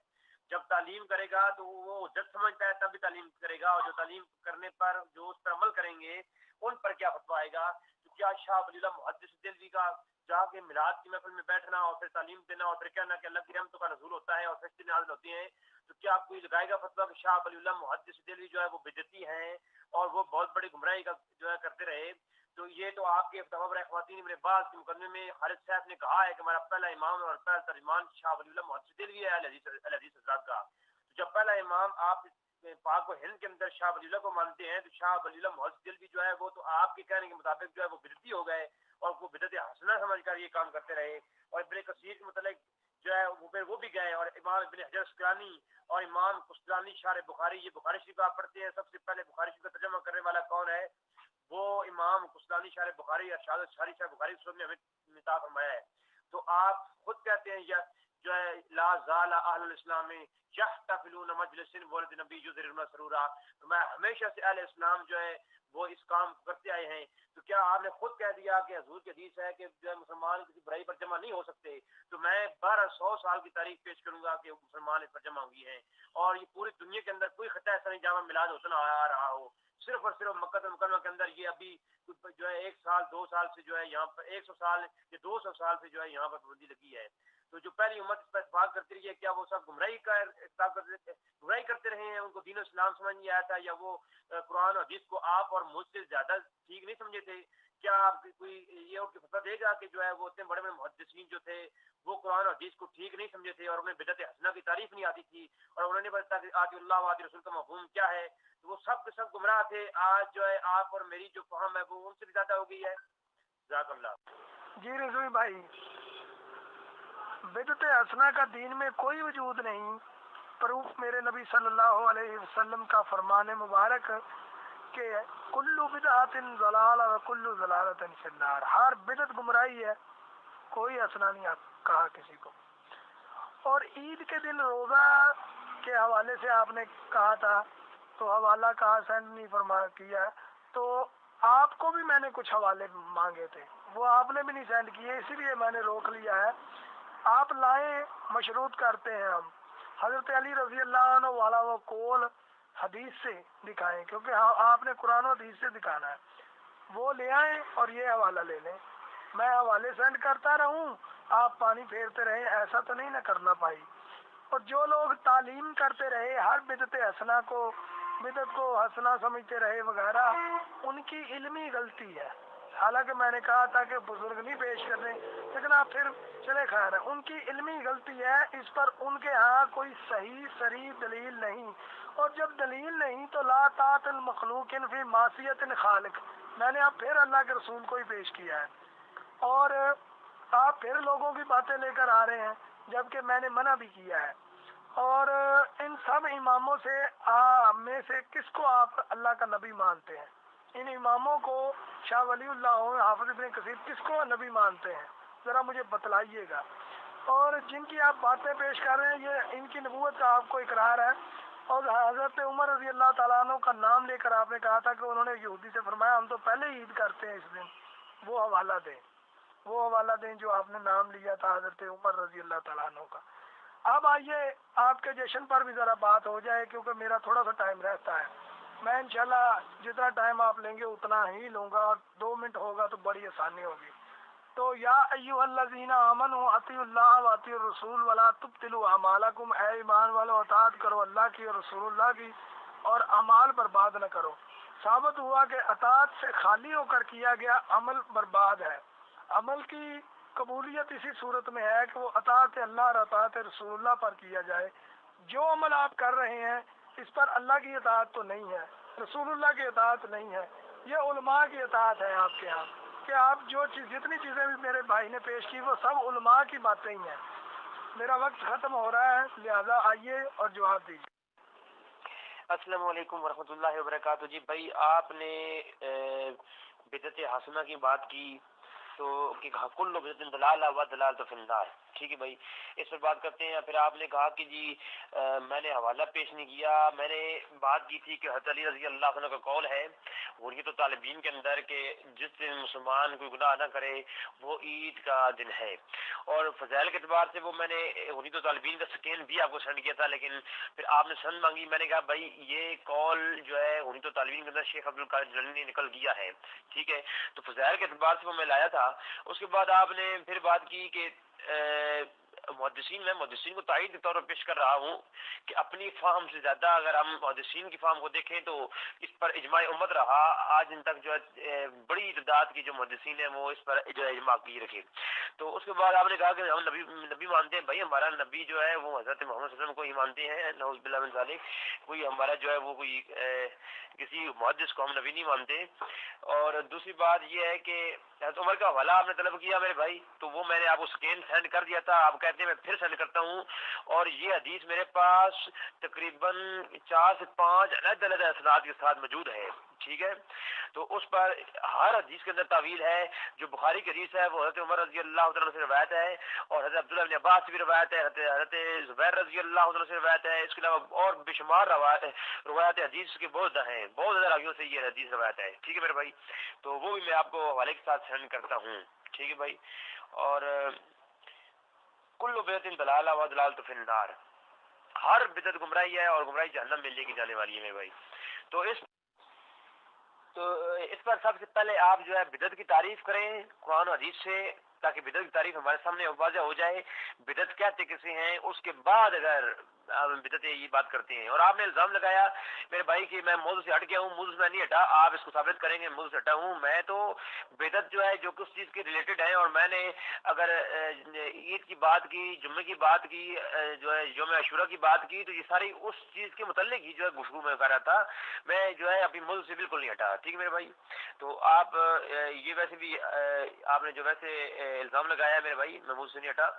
جب تعلیم کرے گا تو وہ حجت سمجھتا ہے، تب بھی تعلیم کرے گا، اور جو تعلیم کرنے پر جو اس پر عمل کریں گے ان پر کیا فتویٰ آئے گا؟ تو کیا شاہ ولی اللہ محدث دہلوی کا جا کے میلاد کی محفل میں بیٹھنا اور پھر تعلیم دینا اور پھر کہنا کہ اللہ کی رحمتوں کا نزول ہوتا ہے اور فرشتے نازل ہوتے ہیں، تو کیا کوئی لگائے گا فتویٰ کہ شاہ ولی اللہ محدث دہلوی جو ہے وہ بدعتی ہیں اور وہ بہت بڑی گمراہی کا جو ہے کرتے رہے؟ تو یہ تو آپ کے فتویٰ برائے خواتین ابن باز کے مقدمے میں خالد صاحب نے کہا ہے کہ ہمارا پہلا امام اور پہلا ترجمان شاہ ولی اللہ محدث دہلوی ہے اہل حدیث حضرات کا۔ تو جب پہلا امام آپ پاک و ہند کے اندر شاہ ولی اللہ کو مانتے ہیں، تو شاہ ولی اللہ محدث دہلوی جو ہے وہ تو آپ کے کہنے کے مطابق جو ہے وہ بدعتی ہو گئے اور وہ بدعت حسنہ سمجھ کر یہ کام کرتے رہے۔ اور ابن کثیر کے متعلق جو ہے وہ بھی گئے، اور امام ابن حجر اسقلانی اور امام قسطلانی شارح بخاری، یہ بخاری شریف آپ پڑھتے ہیں، سب سے پہلے بخاری شریف کا ترجمہ کرنے والا کون ہے؟ وہ امام قسطلانی شارح بخاری، ارشاد شاری شارح بخاری نے ہمیں عطا فرمایا ہے۔ تو آپ خود کہتے ہیں یا جو ہے لا زال اہل الاسلام یحتفلون مجلس ولد نبی یظہرون سرورا، تو میں ہمیشہ سے اہل اسلام جو ہے وہ اس کام کرتے آئے ہیں۔ تو کیا آپ نے خود کہہ دیا کہ حضور کی حدیث ہے کہ جو ہے مسلمان کسی برائی پر جمع نہیں ہو سکتے، تو میں 1200 سال کی تاریخ پیش کروں گا کہ مسلمان اس پر جمع ہوئی ہیں، اور یہ پوری دنیا کے اندر کوئی خطہ ایسا نہیں جہاں میلاد ہوتا نہ آ رہا ہو، صرف اور صرف مکہ المکرمہ کے اندر یہ ابھی جو ہے 1 سال 2 سال سے جو ہے یہاں پر 100 سال یا 200 سال سے جو ہے یہاں پر پابندی لگی ہے۔ تو جو پہلی امت اس پر اتفاق کرتی رہی ہے، کیا وہ سب گمراہی کرتے رہے ہیں؟ ان کو دین و اسلام سمجھ نہیں آیا تھا، یا وہ قرآن اور حدیث کو آپ اور مجھ سے زیادہ ٹھیک نہیں سمجھے تھے؟ کیا آپ کوئی یہ ان کی فتویٰ دے گا کہ جو ہے وہ اتنے بڑے بڑے محدثین جو تھے وہ قرآن اور حدیث کو ٹھیک نہیں سمجھے تھے، اور انہیں بدعت حسنہ کی تعریف نہیں آتی تھی، اور انہوں نے بتایا کہ آتی اللہ و آتی رسول کا مفہوم کیا ہے، تو وہ سب کے سب گمراہ تھے؟ آج جو ہے آپ اور میری جو فہم ہے وہ ان سے بھی زیادہ ہو گئی ہے۔ جزاک اللہ۔ جی رضوی بھائی، بدعت حسنہ کا دین میں کوئی وجود نہیں۔ پروف میرے نبی صلی اللہ علیہ وسلم کا فرمان مبارک کہ کل بدعت ضلالہ و کل ضلالۃ فی النار، ہر بدعت گمراہی ہے، کوئی حسنہ نہیں کہا کسی کو۔ اور عید کے دن روزہ کے حوالے سے آپ نے کہا تھا، تو حوالہ کہا سینڈ نہیں فرما کیا، تو آپ کو بھی میں نے کچھ حوالے مانگے تھے، وہ آپ نے بھی نہیں سینڈ کیے، اسی لیے میں نے روک لیا ہے۔ آپ لائیں، مشروط کرتے ہیں ہم حضرت علی رضی اللہ عنہ والا وہ قول حدیث سے دکھائیں، کیونکہ آپ نے قرآن و حدیث سے دکھانا ہے، وہ لے آئیں اور یہ حوالہ لے لیں۔ میں حوالے سینڈ کرتا رہوں، آپ پانی پھیرتے رہیں، ایسا تو نہیں نہ کرنا پائی۔ اور جو لوگ تعلیم کرتے رہے ہر بدعت حسنہ کو، بدعت کو حسنہ سمجھتے رہے وغیرہ، ان کی علمی غلطی ہے۔ حالانکہ میں نے کہا تھا کہ بزرگ نہیں پیش کرنے، لیکن آپ پھر چلے خیر ہے، ان کی علمی غلطی ہے، اس پر ان کے ہاں کوئی صحیح صریح دلیل نہیں، اور جب دلیل نہیں تو لا طاعۃ المخلوق فی معصیۃ الخالق، میں نے اب پھر اللہ کے رسول کو ہی پیش کیا ہے، اور آپ پھر لوگوں کی باتیں لے کر آ رہے ہیں جبکہ میں نے منع بھی کیا ہے۔ اور ان سب اماموں سے میں سے کس کو آپ اللہ کا نبی مانتے ہیں؟ ان اماموں کو، شاہ ولی اللہ حافظ ابن کثیر، کس کو نبی مانتے ہیں؟ ذرا مجھے بتلائیے گا۔ اور جن کی آپ باتیں پیش کر رہے ہیں، یہ ان کی نبوت کا آپ کو اقرار ہے، اور حضرت عمر رضی اللہ تعالیٰ عنہ کا نام لے کر آپ نے کہا تھا کہ انہوں نے یہودی سے فرمایا ہم تو پہلے عید کرتے ہیں اس دن، وہ حوالہ دیں جو آپ نے نام لیا تھا حضرت عمر رضی اللہ تعالیٰ عنہ کا۔ اب آئیے آپ کے جشن پر بھی ذرا بات ہو جائے، کیونکہ میرا تھوڑا سا ٹائم رہتا ہے۔ میں انشاءاللہ جتنا ٹائم آپ لیں گے اتنا ہی لوں گا، اور 2 منٹ ہوگا تو بڑی آسانی ہوگی۔ تو یا ایھا الذین آمنوا اطیعوا اللہ و اطیعوا الرسول ولا تبطلوا اعمالکم، اے ایمان والو اطاعت کرو اللہ کی اور رسول اللہ کی اور اعمال برباد نہ کرو۔ ثابت ہوا کہ اطاعت سے خالی ہو کر کیا گیا عمل برباد ہے۔ عمل کی قبولیت اسی صورت میں ہے کہ وہ اطاعت اللہ اور اطاعت رسول اللہ پر کیا جائے۔ جو عمل آپ کر رہے ہیں اس پر اللہ کی اطاعت تو نہیں ہے، رسول اللہ کی اطاعت نہیں ہے، یہ علماء کی اطاعت ہے آپ کے ہاں، کہ آپ جتنی چیزیں بھی میرے بھائی نے پیش کی وہ سب علماء کی باتیں ہی ہیں۔ میرا وقت ختم ہو رہا ہے، لہذا آئیے اور جواب دیجیے۔ السلام علیکم ورحمۃ اللہ وبرکاتہ۔ جی بھائی، آپ نے بدعت حسنہ کی بات کی تو کہ کل بدعت ضلالہ و ضلالۃ فی النار، ٹھیک ہے بھائی، اس پر بات کرتے ہیں۔ پھر آپ نے کہا کہ جی میں نے حوالہ پیش نہیں کیا، میں نے بات کی تھی کہ حضرت علی رضی اللہ عنہ کا قول ہے غنیت الطالبین کے اندر کہ جس دن مسلمان کوئی گناہ نہ کرے وہ عید کا دن ہے، اور فضائل کے اعتبار سے وہ میں نے غنیت الطالبین کا سکین بھی آپ کو سینڈ کیا تھا، لیکن پھر آپ نے سند مانگی۔ میں نے کہا بھائی یہ قول جو ہے غنیت الطالبین کے اندر شیخ عبدالقادر جیلانی نے نکل دیا ہے، ٹھیک ہے، تو فضائل کے اعتبار سے وہ میں لایا تھا۔ اس کے بعد آپ نے پھر بات کی کہ محدثین کو تائید کے طور پر پیش کر رہا ہوں کہ اپنی فہم سے زیادہ اگر ہم محدثین کی فہم کو دیکھیں تو اس پر اجماع امت رہا، آج ان تک جو ہے بڑی تعداد کی جو محدثین ہیں وہ اس پر جو ہے اجماع کی رکھے۔ تو اس کے بعد آپ نے کہا کہ ہم نبی مانتے ہیں، بھائی ہمارا نبی جو ہے وہ حضرت محمد صلی اللہ علیہ وسلم کو ہی مانتے ہیں، نعوذ باللہ من ذالک، کوئی ہمارا جو ہے وہ کوئی کسی محدث کو ہم نبی نہیں مانتے۔ اور دوسری بات یہ ہے کہ حضرت عمر کا حوالہ آپ نے طلب کیا میرے بھائی، تو وہ میں نے آپ کو سکین سینڈ کر دیا تھا، آپ کہتے ہیں میں پھر سینڈ کرتا ہوں، اور یہ حدیث میرے پاس تقریباً 4 سے 5 علیحدہ اسناد کے ساتھ موجود ہے، ٹھیک ہے۔ تو اس پر ہر حدیث کے اندر تعویل ہے۔ جو بخاری کی حدیث ہے وہ حضرت عمر رضی اللہ تعالیٰ سے روایت ہے، اور حضرت عبداللہ بن عباس سے بھی روایت ہے، حضرت زبیر رضی اللہ تعالیٰ سے روایت ہے، اس کے علاوہ اور بے شمار روایت حدیث کے بہت ہیں، بہت زیادہ راویوں سے یہ حدیث روایت ہے، ٹھیک ہے میرے بھائی۔ تو وہ بھی میں آپ کو حوالے کے ساتھ سینڈ کرتا ہوں، ٹھیک ہے بھائی۔ اور کل بدعت ضلالہ و ضلالۃ فی النار، ہر بدعت گمراہی ہے اور گمراہی جہنم میں لے کے جانے والی ہے میرے بھائی۔ تو اس پر سب سے پہلے آپ جو ہے بدعت کی تعریف کریں قرآن و حدیث سے، تاکہ بدعت کی تعریف ہمارے سامنے واضح ہو جائے، بدعت کہتے کسے ہیں، اس کے بعد اگر بدعت یہ بات کرتے ہیں۔ اور آپ نے الزام لگایا میرے بھائی کہ میں موضوع سے ہٹ گیا ہوں، موضوع سے میں نہیں ہٹا، آپ اس کو ثابت کریں گے موضوع سے ہٹا ہوں میں۔ تو بدعت جو ہے جو کس چیز کے ریلیٹڈ ہے، اور میں نے اگر عید کی بات کی، جمعے کی بات کی، جو ہے یوم عاشورہ کی بات کی، تو یہ ساری اس چیز کے متعلق ہی جو ہے گفتگو میں کر رہا تھا، میں جو ہے ابھی موضوع سے بالکل نہیں ہٹا، ٹھیک ہے میرے بھائی۔ تو آپ یہ ویسے بھی آپ نے جو ویسے الزام لگایا ہے میرے بھائی، میں موضوع سے نہیں ہٹا۔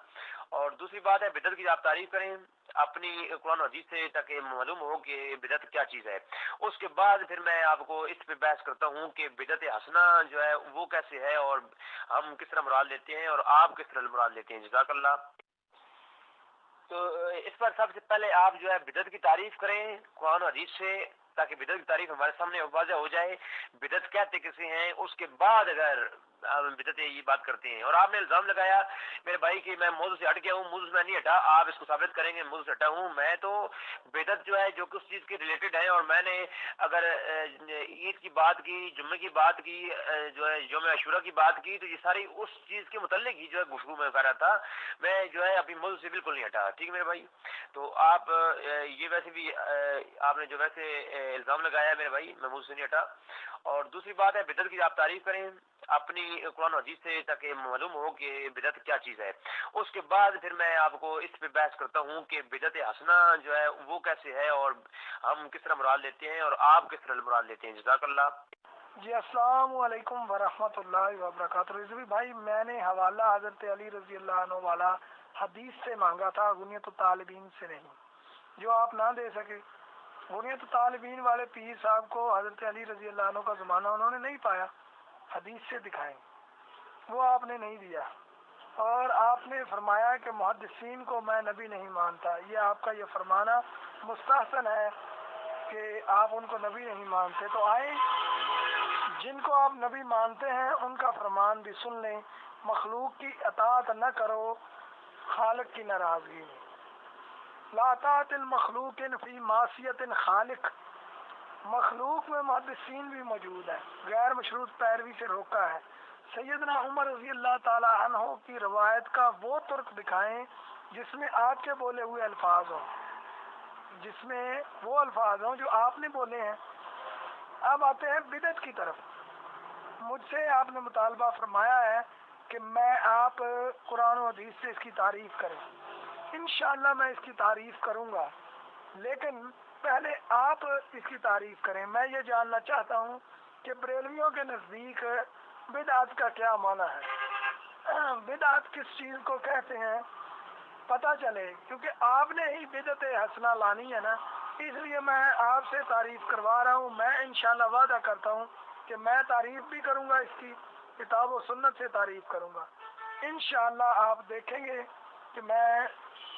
اور دوسری بات ہے بدعت کی آپ تعریف کریں اپنی قرآن و حدیث سے، تاکہ معلوم ہو کہ بدعت کیا چیز ہے۔ اس کے بعد پھر میں آپ کو اس پہ بحث کرتا ہوں کہ بدعت حسنہ جو ہے وہ کیسے ہے، اور ہم کس طرح مراد لیتے ہیں، اور آپ کس طرح مراد لیتے ہیں۔ جزاک اللہ۔ تو اس پر سب سے پہلے آپ جو ہے بدعت کی تعریف کریں قرآن و حدیث سے، تاکہ بدعت کی تعریف ہمارے سامنے واضح ہو جائے، بدعت کہتے کسے ہیں، اس کے بعد اگر بدعت یہ بات کرتے ہیں۔ اور آپ نے الزام لگایا میرے بھائی کہ میں موضوع سے ہٹ گیا ہوں، موضوع سے میں نہیں ہٹا، آپ اس کو ثابت کریں گے موضوع سے ہٹا ہوں میں۔ تو بدعت جو ہے جو کس چیز کے ریلیٹڈ ہے، اور میں نے اگر عید کی بات کی، جمعے کی بات کی، جو ہے یوم عاشورہ کی بات کی، تو یہ ساری اس چیز کے متعلق ہی جو ہے گفتگو میں کر رہا تھا، میں جو ہے ابھی موضوع سے بالکل نہیں ہٹا، ٹھیک ہے میرے بھائی۔ تو آپ یہ ویسے بھی آپ نے جو ویسے الزام لگایا ہے میرے بھائی، میں موضوع سے نہیں ہٹا۔ اور دوسری بات ہے بدعت کی آپ تعریف کریں اپنی قرآن و حدیث سے، تاکہ معلوم ہو کہ بدعت کیا چیز ہے۔ اس کے بعد پھر میں آپ کو اس پہ بحث کرتا ہوں کہ بدعت حسنہ جو ہے وہ کیسے ہے، اور ہم کس طرح مراد لیتے ہیں، اور آپ کس طرح مراد لیتے ہیں۔ جزاک اللہ۔ جی السلام علیکم ورحمۃ اللہ وبرکاتہ۔ رضوی بھائی، میں نے حوالہ حضرت علی رضی اللہ عنہ والا حدیث سے مانگا تھا، غنیت الطالبین سے نہیں، جو آپ نہ دے سکے۔ غنیت الطالبین والے پیر صاحب کو حضرت علی رضی اللہ عنہ کا زمانہ انہوں نے نہیں پایا، حدیث سے دکھائیں، وہ آپ نے نہیں دیا۔ اور آپ نے فرمایا کہ محدثین کو میں نبی نہیں مانتا، یہ آپ کا یہ فرمانا مستحسن ہے کہ آپ ان کو نبی نہیں مانتے۔ تو آئیں جن کو آپ نبی مانتے ہیں ان کا فرمان بھی سن لیں، مخلوق کی اطاعت نہ کرو خالق کی ناراضگی میں۔ لا طاعت المخلوق فی معصیت خالق، مخلوق میں محدثین بھی موجود ہیں، غیر مشروط پیروی سے روکا ہے۔ سیدنا عمر رضی اللہ تعالی عنہ کی روایت کا وہ ترک دکھائیں جس میں آپ کے بولے ہوئے الفاظ ہوں، جس میں وہ الفاظ ہوں جو آپ نے بولے ہیں۔ اب آتے ہیں بدعت کی طرف۔ مجھ سے آپ نے مطالبہ فرمایا ہے کہ میں آپ قرآن و حدیث سے اس کی تعریف کریں۔ انشاءاللہ میں اس کی تعریف کروں گا، لیکن پہلے آپ اس کی تعریف کریں۔ میں یہ جاننا چاہتا ہوں کہ بریلویوں کے نزدیک بدعت کا کیا معنی ہے، بدعت کس چیز کو کہتے ہیں پتہ چلے، کیونکہ آپ نے ہی بدعت حسنہ لانی ہے نا، اس لیے میں آپ سے تعریف کروا رہا ہوں۔ میں انشاءاللہ وعدہ کرتا ہوں کہ میں تعریف بھی کروں گا، اس کی کتاب و سنت سے تعریف کروں گا۔ انشاءاللہ آپ دیکھیں گے کہ میں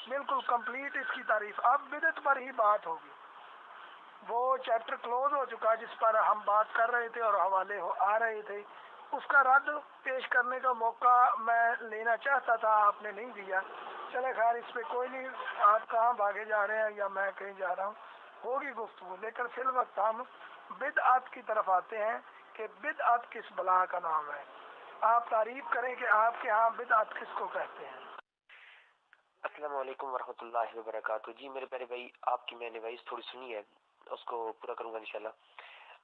بالکل کمپلیٹ اس کی تعریف، اب بدعت پر ہی بات ہوگی۔ وہ چیپٹر کلوز ہو چکا جس پر ہم بات کر رہے تھے اور حوالے آ رہے تھے، اس کا رد پیش کرنے کا موقع میں لینا چاہتا تھا، آپ نے نہیں دیا۔ چلے خیر، اس پہ کوئی نہیں، آپ کہاں بھاگے جا رہے ہیں یا میں کہیں جا رہا ہوں، ہوگی گفتگو، لیکن فی الوقت ہم بدعت کی طرف آتے ہیں کہ بدعت کس بلا کا نام ہے۔ آپ تعریف کریں کہ آپ کے ہاں بدعت کس کو کہتے ہیں۔ السلام علیکم ورحمۃ اللہ وبرکاتہ۔ جی میرے پیارے بھائی، آپ کی میں نے وائس تھوڑی سنی ہے، اس کو پورا کروں گا انشاءاللہ۔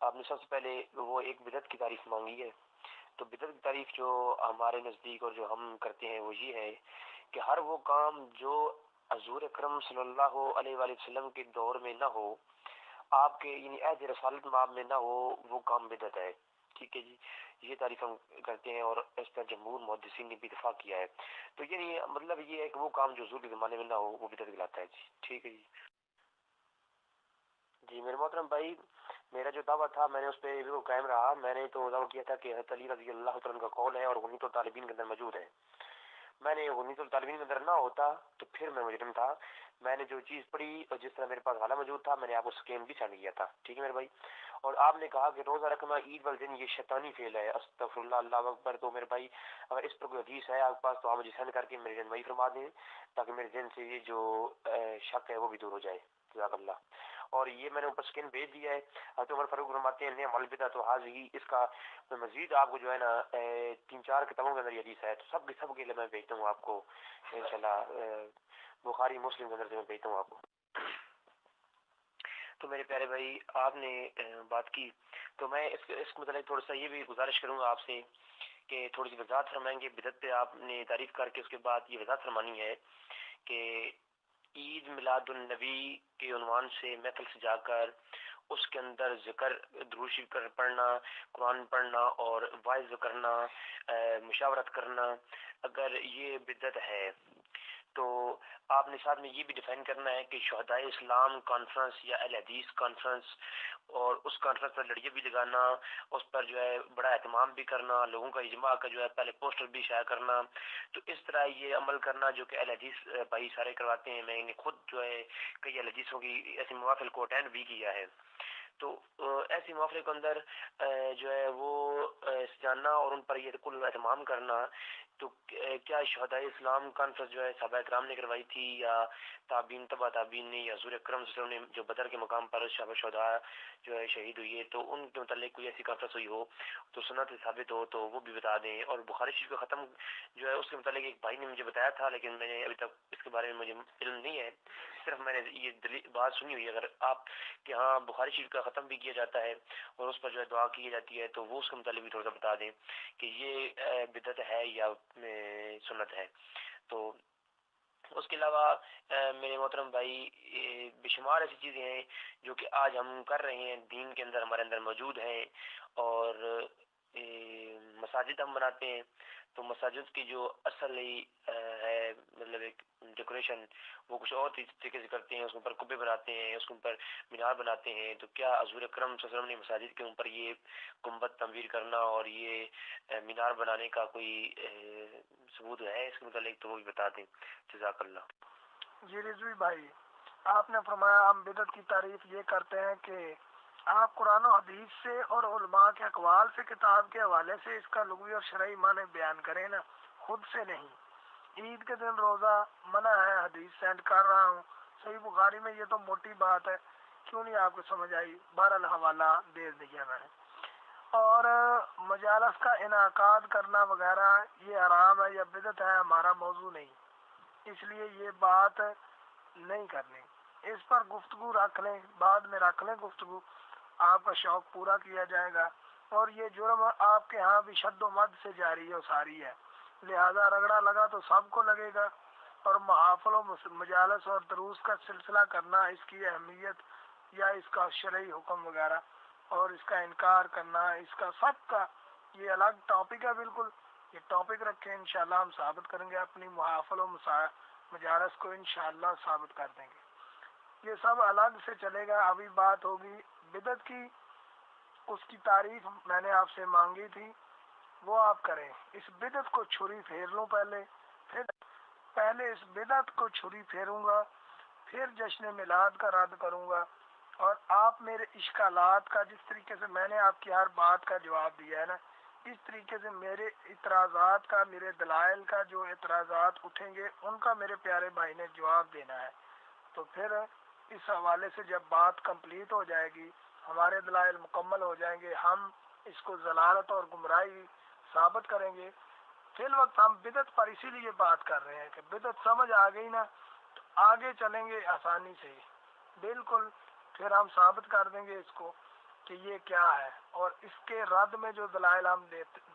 آپ نے سب سے پہلے وہ ایک بدعت کی تعریف مانگی ہے، تو بدعت کی تعریف جو ہمارے نزدیک اور جو ہم کرتے ہیں وہ یہ ہے کہ ہر وہ کام جو حضور اکرم صلی اللہ علیہ وآلہ وسلم کے دور میں نہ ہو، آپ کے یعنی عہد رسالت مآب میں نہ ہو، وہ کام بدعت ہے۔ ٹھیک ہے جی، یہ تعریف ہم کرتے ہیں اور اس پر جمہور محدثین نے بھی اتفاق کیا ہے۔ تو یعنی مطلب یہ ہے کہ وہ کام جو حضور کے زمانے میں نہ ہو وہ بدعت کہلاتا ہے جی۔ ٹھیک ہے جی۔ جی میرے محترم بھائی، میرا جو دعویٰ تھا میں نے اس پہ بالکل قائم رہا۔ میں نے تو دعویٰ کیا تھا کہ حضرت علی رضی اللہ تعالیٰ کا قول ہے اور غنیۃ الطالبین کے اندر موجود ہے۔ میں نے غنیۃ الطالبین کے اندر نہ ہوتا تو پھر میں مجرم تھا۔ میں نے جو چیز پڑھی اور جس طرح میرے پاس حوالہ موجود تھا، میں نے آپ کو سکین بھی سینڈ کیا تھا۔ ٹھیک ہے میرے بھائی۔ اور آپ نے کہا کہ روزہ رکھنا عید والے دن یہ شیطانی فعل ہے، استغفر اللہ، اللہ اکبر۔ تو میرے بھائی اگر اس پر کوئی حدیث ہے آپ کے پاس تو آپ مجھے سینڈ کر کے میرے رہنمائی فرما دیں، تاکہ میرے ذہن سے یہ جو شک ہے وہ بھی دور ہو جائے۔ جزاک اللہ۔ اور یہ میں نے اوپر سکین بھیج دیا ہے۔ حضرت عمر فاروق فرماتے ہیں نعم البدعۃ ھذہ، اس کا میں مزید آپ کو جو ہے نا 3-4 کتابوں کے اندر یہ حدیث ہے، تو سب کے لیے میں بھیجتا ہوں آپ کو انشاءاللہ، بخاری مسلم کے اندر سے میں بھیجتا ہوں آپ کو۔ تو میرے پیارے بھائی آپ نے بات کی، تو میں اس متعلق تھوڑا سا یہ بھی گزارش کروں گا آپ سے کہ تھوڑی سی وضاحت فرمائیں گے۔ بدعت پہ آپ نے تعریف کر کے اس کے بعد یہ وضاحت فرمانی ہے کہ عید میلاد النبی کے عنوان سے محفل سجا کر اس کے اندر ذکر، درود شریف پڑھنا، قرآن پڑھنا اور وعظ کرنا، مشاورت کرنا، اگر یہ بدعت ہے تو آپ نے ساتھ میں یہ بھی ڈیفائن کرنا ہے کہ شہدائے اسلام کانفرنس یا اہل حدیث کانفرنس، اور اس کانفرنس پر لڑیاں بھی لگانا، اس پر جو ہے بڑا اہتمام بھی کرنا، لوگوں کا اجماع کا جو ہے پہلے پوسٹر بھی شائع کرنا۔ تو اس طرح یہ عمل کرنا جو کہ اہل حدیث بھائی سارے کرواتے ہیں، میں نے خود جو ہے کئی اہل حدیثوں کی ایسی محافل کو اٹینڈ بھی کیا ہے۔ تو ایسی محافل کے اندر جو ہے وہ جاننا اور ان پر یہ کل اہتمام کرنا، تو کیا شہدائے اسلام کانفرنس جو ہے صحابہ کرام نے کروائی تھی یا تابعین تبع تابعین نے یا حضور اکرم صلی اللہ علیہ وسلم نے جو بدر کے مقام پر شہداء جو ہے شہید ہوئی ہے تو ان کے متعلق کوئی ایسی کانفرنس ہوئی ہو تو سنت ثابت ہو تو وہ بھی بتا دیں۔ اور بخاری شریف کا ختم جو ہے اس کے متعلق ایک بھائی نے مجھے بتایا تھا، لیکن میں نے ابھی تک اس کے بارے میں مجھے علم نہیں ہے، صرف میں نے یہ بات سنی ہوئی ہے۔ اگر آپ کے ہاں بخاری شریف کا ختم بھی کیا جاتا ہے اور اس پر جو ہے دعا کی جاتی ہے تو وہ اس کے متعلق بھی تھوڑا سا بتا دیں کہ یہ بدعت ہے یا سنت ہے۔ تو اس کے علاوہ میرے محترم بھائی بے شمار ایسی چیزیں ہیں جو کہ آج ہم کر رہے ہیں، دین کے اندر ہمارے اندر موجود ہیں، اور مساجد ہم بناتے ہیں تو مساجد کی جو اصل ہے مطلب ایک ڈیکوریشن وہ کچھ اور طریقے سے کرتے ہیں، اس کے اوپر کبے بناتے ہیں، اس کے اوپر مینار بناتے ہیں۔ تو کیا حضور اکرم صلی اللہ علیہ وسلم نے مساجد کے اوپر یہ گنبد تعمیر کرنا اور یہ مینار بنانے کا کوئی ثبوت ہے اس کے متعلق تو وہ بھی بتا دیں۔ جزاک اللہ۔ جی رضوی بھائی، آپ نے فرمایا ہم بدعت کی تعریف یہ کرتے ہیں کہ آپ قرآن و حدیث سے اور علماء کے اقوال سے، کتاب کے حوالے سے اس کا لغوی اور شرعی معنی بیان کریں نا، خود سے نہیں۔ عید کے دن روزہ منع ہے، حدیث سینڈ کر رہا ہوں، صحیح بخاری میں، یہ تو موٹی بات ہے۔ کیوں نہیں آپ کو سمجھ آئی؟ بہرحال حوالہ دے دیا میں نے۔ اور مجالس کا انعقاد کرنا وغیرہ یہ حرام ہے یا بدعت ہے، ہمارا موضوع نہیں، اس لیے یہ بات نہیں کرنی۔ اس پر گفتگو رکھ لیں، بعد میں رکھ لیں گفتگو، آپ کا شوق پورا کیا جائے گا۔ اور یہ جرم آپ کے ہاں بھی شد و مد سے جاری و ساری ہے، لہذا رگڑا لگا تو سب کو لگے گا۔ اور محافل و مجالس اور دروس کا سلسلہ کرنا، اس کی اہمیت یا اس کا شرعی حکم وغیرہ اور اس کا انکار کرنا، اس کا سب کا یہ الگ ٹاپک ہے بالکل۔ یہ ٹاپک رکھیں، انشاءاللہ ہم ثابت کریں گے، اپنی محافل و مجالس کو انشاءاللہ ثابت کر دیں گے۔ یہ سب الگ سے چلے گا۔ ابھی بات ہوگی بدعت کی، اس کی تعریف میں نے آپ سے مانگی تھی، وہ آپ کریں۔ اس بدعت کو چھری پھیر لوں پہلے اس بدعت کو چھری پھیروں گا، پھر جشن میلاد کا رد کروں گا، اور آپ میرے اشکالات کا، جس طریقے سے میں نے آپ کی ہر بات کا جواب دیا ہے نا، اس طریقے سے میرے اعتراضات کا، میرے دلائل کا جو اعتراضات اٹھیں گے ان کا میرے پیارے بھائی نے جواب دینا ہے۔ تو پھر اس حوالے سے جب بات کمپلیٹ ہو جائے گی، ہمارے دلائل مکمل ہو جائیں گے، ہم اس کو ضلالت اور گمراہی ثابت کریں گے۔ فی الوقت ہم بدعت پر اسی لیے بات کر رہے ہیں کہ بدعت سمجھ آ گئی نا تو آگے چلیں گے آسانی سے بالکل، پھر ہم ثابت کر دیں گے اس کو کہ یہ کیا ہے، اور اس کے رد میں جو دلائل ہم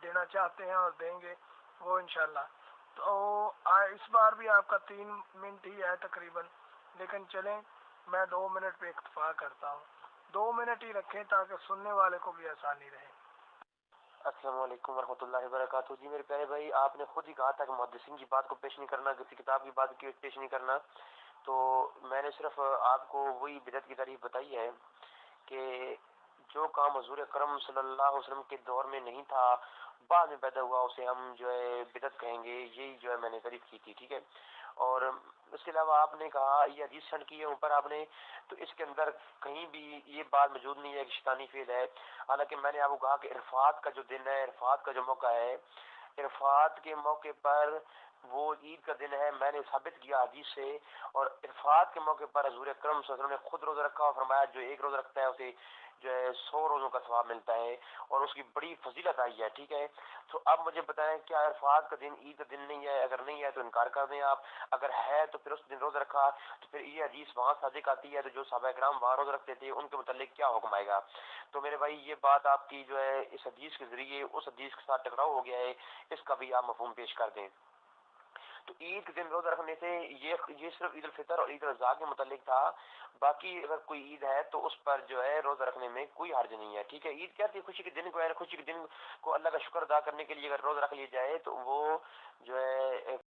دینا چاہتے ہیں اور دیں گے وہ انشاءاللہ۔ تو اس بار بھی آپ کا 3 منٹ ہی ہے تقریباً، لیکن چلیں میں 2 منٹ پہ اکتفا کرتا ہوں۔ 2 منٹ ہی رکھیں تاکہ سننے والے کو بھی آسانی رہے۔ السلام علیکم ورحمۃ اللہ وبرکاتہ۔ جی میرے پیارے بھائی، آپ نے خود ہی کہا تھا کہ محدثین کی بات کو پیش نہیں کرنا، کسی کتاب کی بات کی پیش نہیں کرنا، تو میں نے صرف آپ کو وہی بدعت کی تعریف بتائی ہے کہ جو کام حضور اکرم صلی اللہ علیہ وسلم کے دور میں نہیں تھا، بعد میں پیدا ہوا، اسے ہم جو ہے بدعت کہیں گے، یہی جو ہے میں نے تعریف کی تھی، ٹھیک ہے۔ اور اس کے علاوہ آپ نے کہا یہ حدیث سنڈ کی ہے اوپر آپ نے، تو اس کے اندر کہیں بھی یہ بات موجود نہیں ہے کہ شیطانی فعل ہے۔ حالانکہ میں نے آپ کو کہا کہ عرفات کا جو دن ہے، عرفات کا جو موقع ہے، عرفات کے موقع پر وہ عید کا دن ہے، میں نے ثابت کیا حدیث سے، اور عرفات کے موقع پر حضور اکرم صلی اللہ علیہ وسلم نے خود روزہ رکھا اور فرمایا جو ایک روزہ رکھتا ہے اسے جو ہے 100 روزوں کا ثواب ملتا ہے، اور اس کی بڑی فضیلت آئی ہے، ٹھیک ہے۔ تو اب مجھے بتائیں کیا عرفات کا دن عید کا دن نہیں ہے؟ اگر نہیں ہے تو انکار کر دیں آپ، اگر ہے تو پھر اس دن روزہ رکھا تو پھر یہ حدیث وہاں صادق آتی ہے، تو جو صحابہ کرام وہاں روزہ رکھتے تھے ان کے متعلق کیا حکم آئے گا؟ تو میرے بھائی یہ بات آپ کی جو ہے اس حدیث کے ذریعے اس حدیث کے ساتھ ٹکراؤ ہو گیا ہے، اس کا بھی آپ مفہوم پیش کر دیں۔ تو عید کے دن روزہ رکھنے سے یہ صرف عید الفطر اور عید الاضحیٰ کے متعلق تھا، باقی اگر کوئی عید ہے تو اس پر جو ہے روزہ رکھنے میں کوئی حرج نہیں ہے، ٹھیک ہے۔ عید کیا تھی؟ خوشی کے دن کو ہے، خوشی کے دن کو اللہ کا شکر ادا کرنے کے لیے اگر روزہ رکھ لیا جائے تو وہ جو ہے